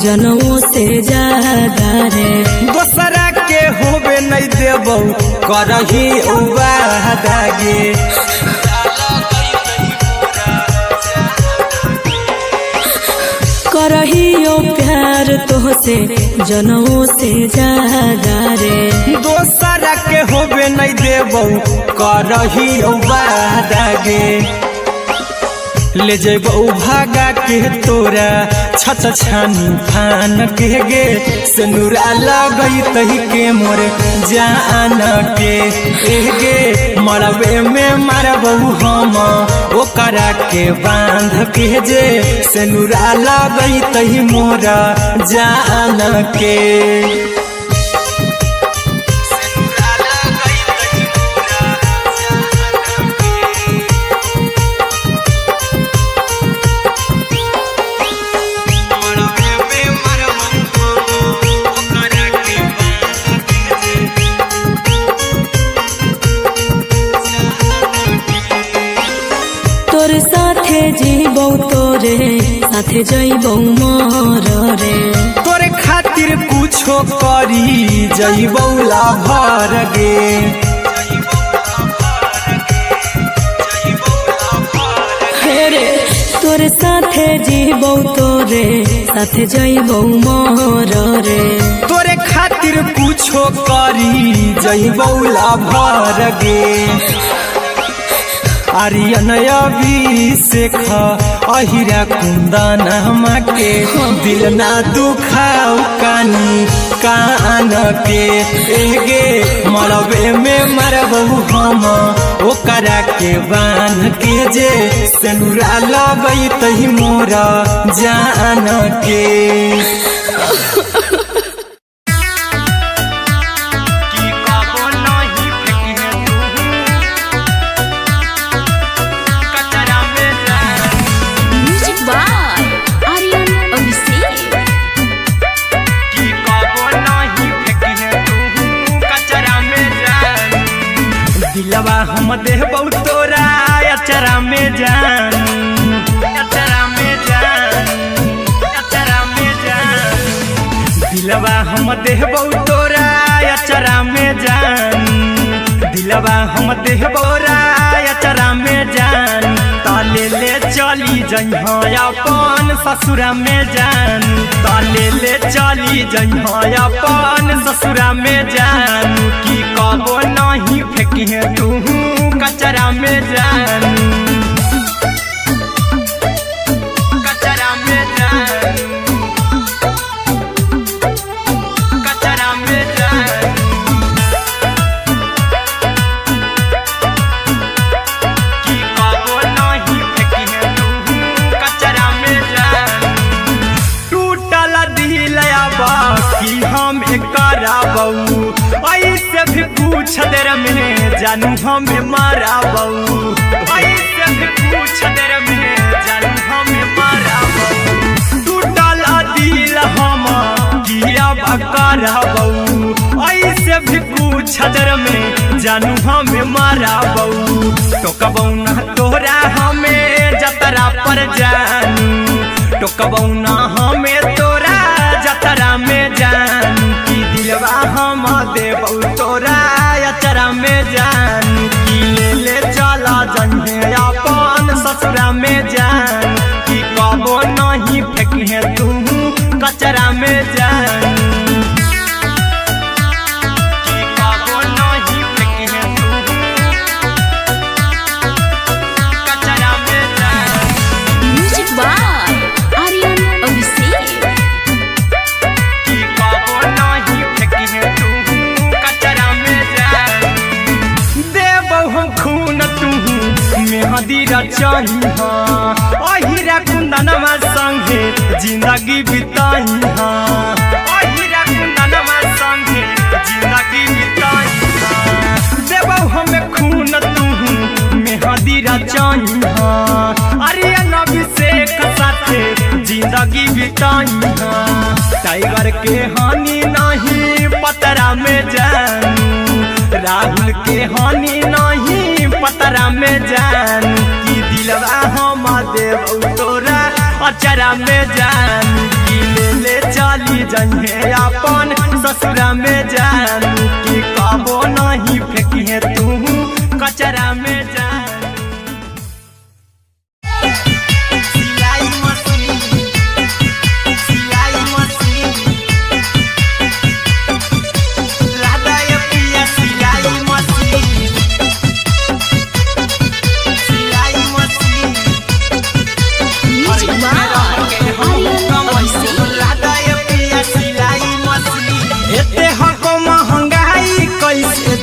जनमों से ज्यादा रे दोसरा के होबे नहीं देबौ करही वादा गे करहियो प्यार तोहसे जनमों से ज्यादा रे दोसरा के होबे नहीं देबौ करही वादा गे ले जेबौ भागा के तोरा छत छानी फान के गे सिनुरा लगैतहि के मोर जान के एगे मरबे में मरबौ हम ओकरा के बांध के जे सिनुरा लगैतहि मोरा जान के तोरे साथे जीबौ तोरे साथे जइबौ मोर रे तोरे खातिर कुछो करी जइबौ लाभर गे हे रे तोरे साथे जीबौ तोरे साथे जइबौ मोर रे तोरे खातिर कुछो करी जइबौ लाभर गे आर्यन अभिषेक अहिरा कुंदन के दिल ना दुखाऊ कानी कान के एगे मरबे में मरबौ हम ओकरा के बांध के जे सिनुरा लगैतहि मोरा जान के दिलवा हम देबौ तोरा अचरा में जान अचरा में जान अचरा में जान दिलवा हम देबौ तोरा अचरा में जान दिलवा हम देबौ तोरा अचरा में जान ताले ले चली जइहो अपन ससुरा में जान ताले ले चली जइहो अपन ससुरा में जान की कबो नहीं फेंकी तू कचरा में जान कचरा में जान कचरा में जान की कबो नहीं फेंकी तू कचरा में जान टूटल दिल बाकी हम कराबौ ऐसे भी पूछ देर में जानू हमें माराबौ ऐसे भी पूछ देर में जानू हमें माराबौ टूटल दिल हम किया कराबौ ऐसे भी पूछ देर में जानू हमें माराबौ टोकबौ ना तोरा हमें जतरा पर जानू टोकबौ ना हमें तोरा जतरा में जानू की दिलवा हम देबौ तोरा अचरा में जान अचरा में जानी अहिरा कुंदनमा संगे जिंदगी बिताई अहिरा कुंदनमा संगे जिंदगी बिताई देबौ हमें खून तू मेहदी रचाई आर्यन अभिषेक साथे जिंदगी बिताई टाइगर के हानि नहीं पतरा में जानू राहुल के हानि नहीं पतरा में जानू की दिलवा हम देव तोरा अचरा में जानू की ले चली जहे अपन ससुरा में जानू की कबो नहीं फेंकिए तू कचरा में जानू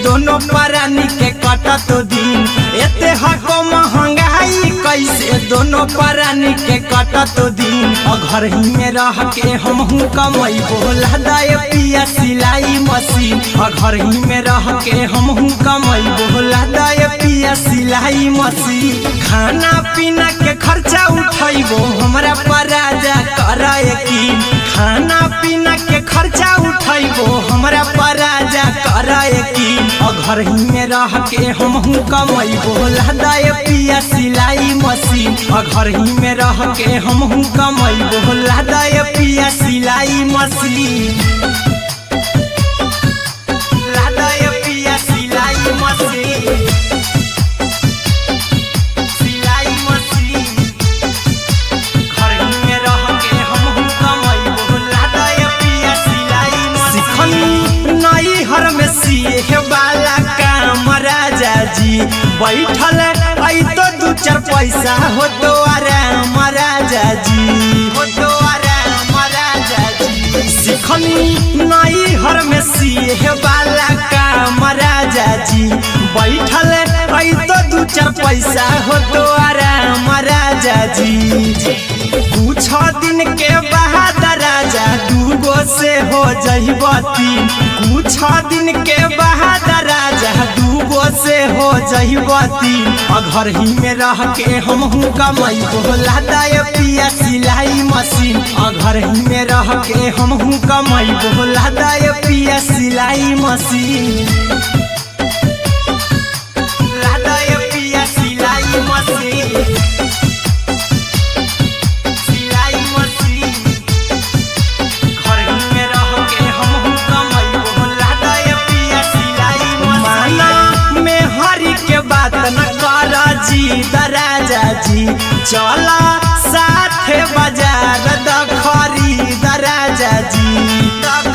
दोनों परानी के कटत दिन एते हको महंगाई कैसे दोनों परानी के कटत दिन घर ही में रह के हमहू कमाई बोला दाए पिया सिलाई मशीन घर ही में रह के हमहू कमाई बोला दाए पिया सिलाई मशीन खाना पीना के खर्चा उठाइबो हमरा पराजा कराए की खाना पीना के खर्चा उठाइबो हमरा पराजा कराए की घर ही में रह के हमहू कमाई बोला दाए पिया सिलाई मशीन घर ही में रह के हमहू कमाई बोला दाए पिया सिलाई मशीन लादाए पिया सिलाई मशीन सिलाई मशीन घर ही में रह के हमहू कमाई बोला दाए पिया सिलाई मशीन नई हर में सीहे वाला काम राजा जी बैठल आई तो दू चार पैसा हो तो आराम राजा जी हो तो आराम राजा जी सिखनी नई हर में सीहे वाला काम राजा जी बैठल आई तो दू चार पैसा हो तो आराम राजा जी कुछ दिन के बाद राजा दूगो से हो जहिबती कुछ दिन के बाद राजा दूगो से हो जहिबती घर ही में रह के हमहू कमाई बोला दाए पिया सिलाई मशीन घर ही में रह के हमहू कमाई बोला दाए पिया सिलाई मशीन लादाए पिया सिलाई मशीन राजा जी चला साथे बाजार खरीद राजा जी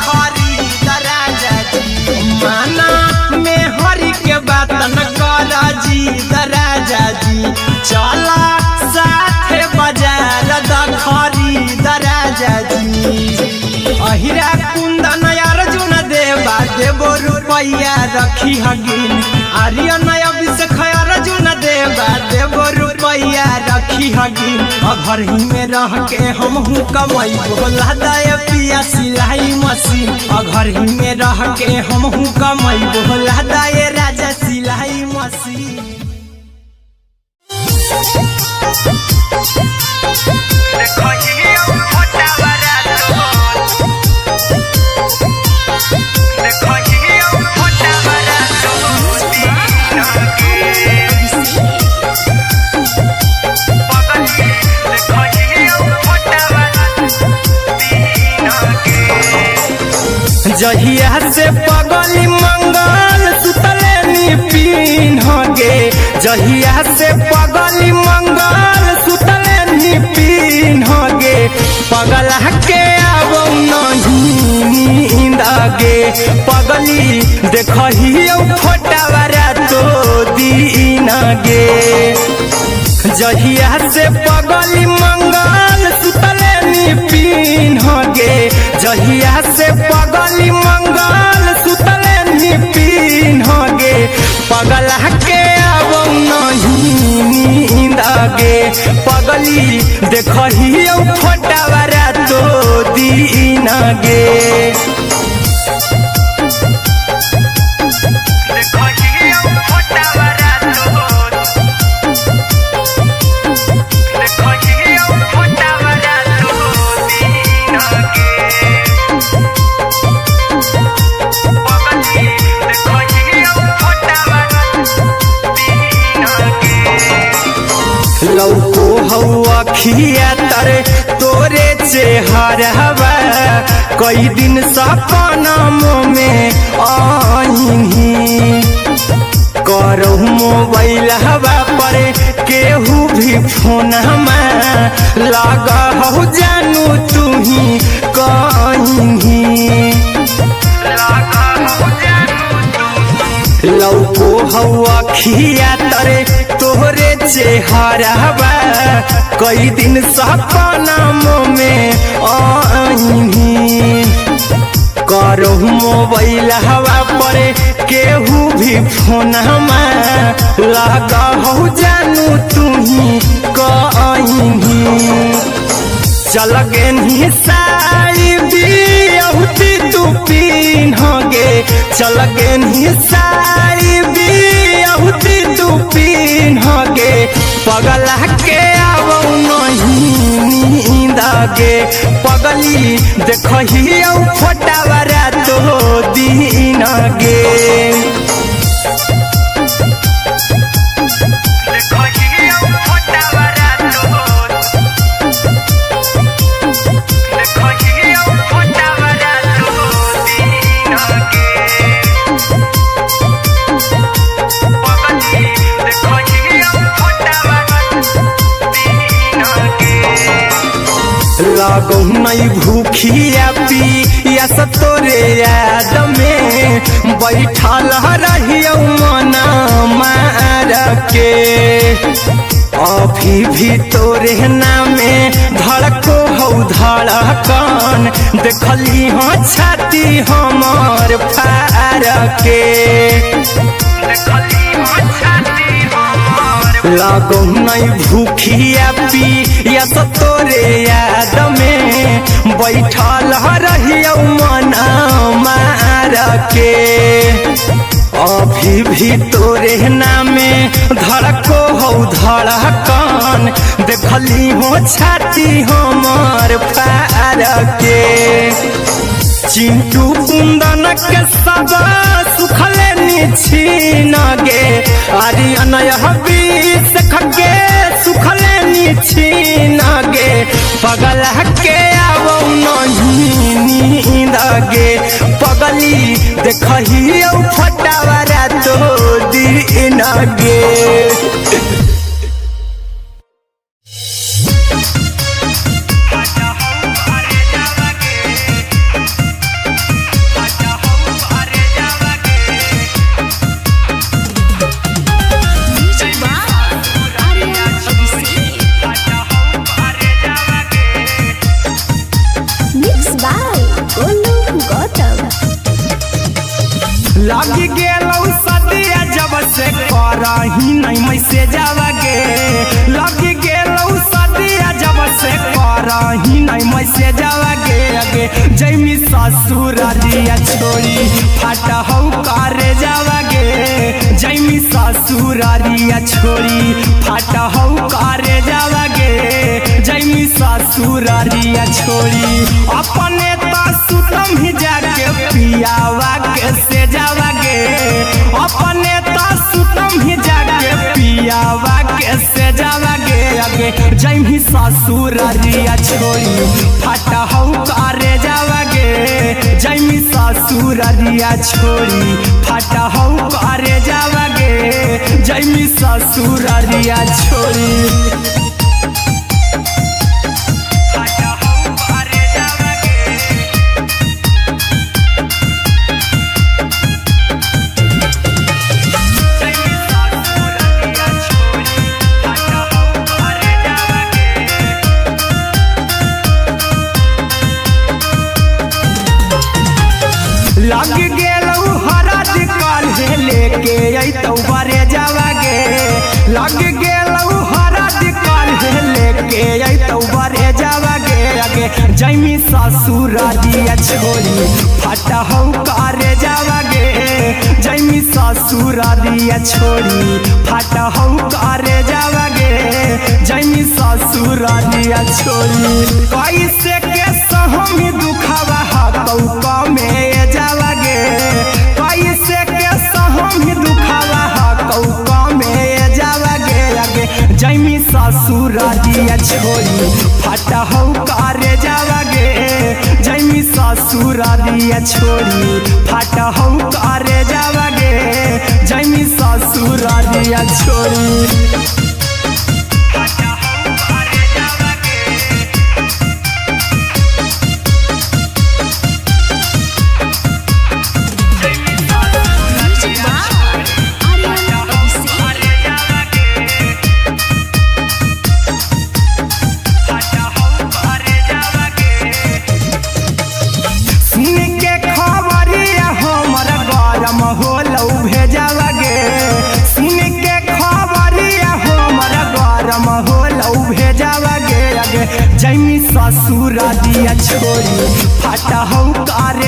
खरीद राजा जी माना में हरी के बात न कर जी राजा जी चला साथे बाजार खरीद राजा जी अहिरा कुंदन अर्जुन देवा देवो रुपया रखी हगिन आर्यन अभिषेक अर्जुन देवा देवो रुपया रखी हगिन घर ही में रह के हमहू कमाई बोला दाए पिया सिलाई मशीन घर ही में रह के हमहू कमाई बोला दाए राजा सिलाई मशीन जहिया से पगली मंगल सुतले निपिन गे जहिया से पगली मंगल सुतले निपिन गे पगला के आबो पगली देखही फोटावारा तो दीन गे जहिया से पगली मंगल सुतले निपिन गे जहिया से पगली मंगल सुतले निपिन गे पगला के अब नहीं नींद गे पगली देखही फोटावारा तो दीन गे लौको हवा खिया तर तोरे चेहरवा कई दिन सपनों में आईनी करहु मोबाइल हवा पर केहू भी फोन लगा हो जानू तू ही कहीं लौको हवा खिया तरे तोहरे चेहरवा कई दिन सपनों में आईनी करहु मोबाइल हवा पर केहू भी फोन लगा हो जानू तू ही कहीं चल गे साड़ी बिहुती तू पीन गे चल गे साड़ी बिहुती तू पीन गे पगला के अब नहीं नींद गे पगली देखही फोटावारा तो दीन गे लागो नहीं भूखिया पिया तोरे याद में बैठल रहियो मना मार के अभी भी तोरे नामे धड़को हो धड़कन देखली हो छाती हमार फार के लागो नहीं भूखिया पिया तोरे याद में बैठल रहियो मना मार के अभी भी तोरे नामे धड़को हो धड़कन देखली हो छाती हमार फार के चिंटू कुंदन के सब सुखले निछीन गे आर्यन हबीस खगे सुखले निछीन गे पगला के अब नहीं नींद गे पगली देखही फोटावारा तो दीन गे लगी गेलौ सदिया जब से करही नहीं मैसे जावगे लगी गेलौ सदिया जब से करही नहीं मैसे जावगे अगे जैमी ससुरारिया छोड़ी फाटा हौ करे जावगे जैमी ससुरारिया छोड़ी फाटा हौ करे जावगे जैमी ससुरारिया छोड़ी अपने तो सुतम ही जाके पियावा के से जावगे अपने तो सुतम ही जाके पियावा के से जावगे अगे जैमी ससुरारिया छोड़ी फाटा हौ करे जावगे जैमी ससुरारिया छोड़ी फाटा हौ करे जावगे जैमी ससुरारिया छोड़ी लग गेलौ हरद काल्हे लेके अइतौ बरे जावागे लग गेलौ हरद काल्हे लेके अइतौ बरे जावागे आगे जैमी ससुरा दिया छोरी फटा हौ करे जावागे जैमी ससुरा दिया छोरी फटा हौ करे जावागे जैमी ससुरा दिया छोरी कैसे के सहमी दुखावा हकौ कमे जावागे कैसे के सहमी दुखावा हकौ कमे जावागे आगे जैमी ससुरा दिया छोरी फटा हौ करे जावागे जैमी ससुरा दिया छोरी फटा हौ करे जावागे जैमी ससुरा दिया छोरी होलौ भेजावागे सुन के खबरिया हमर गरम होलौ भेजावागे आगे जैमी ससुरा दिया छोरी फटा हौ करे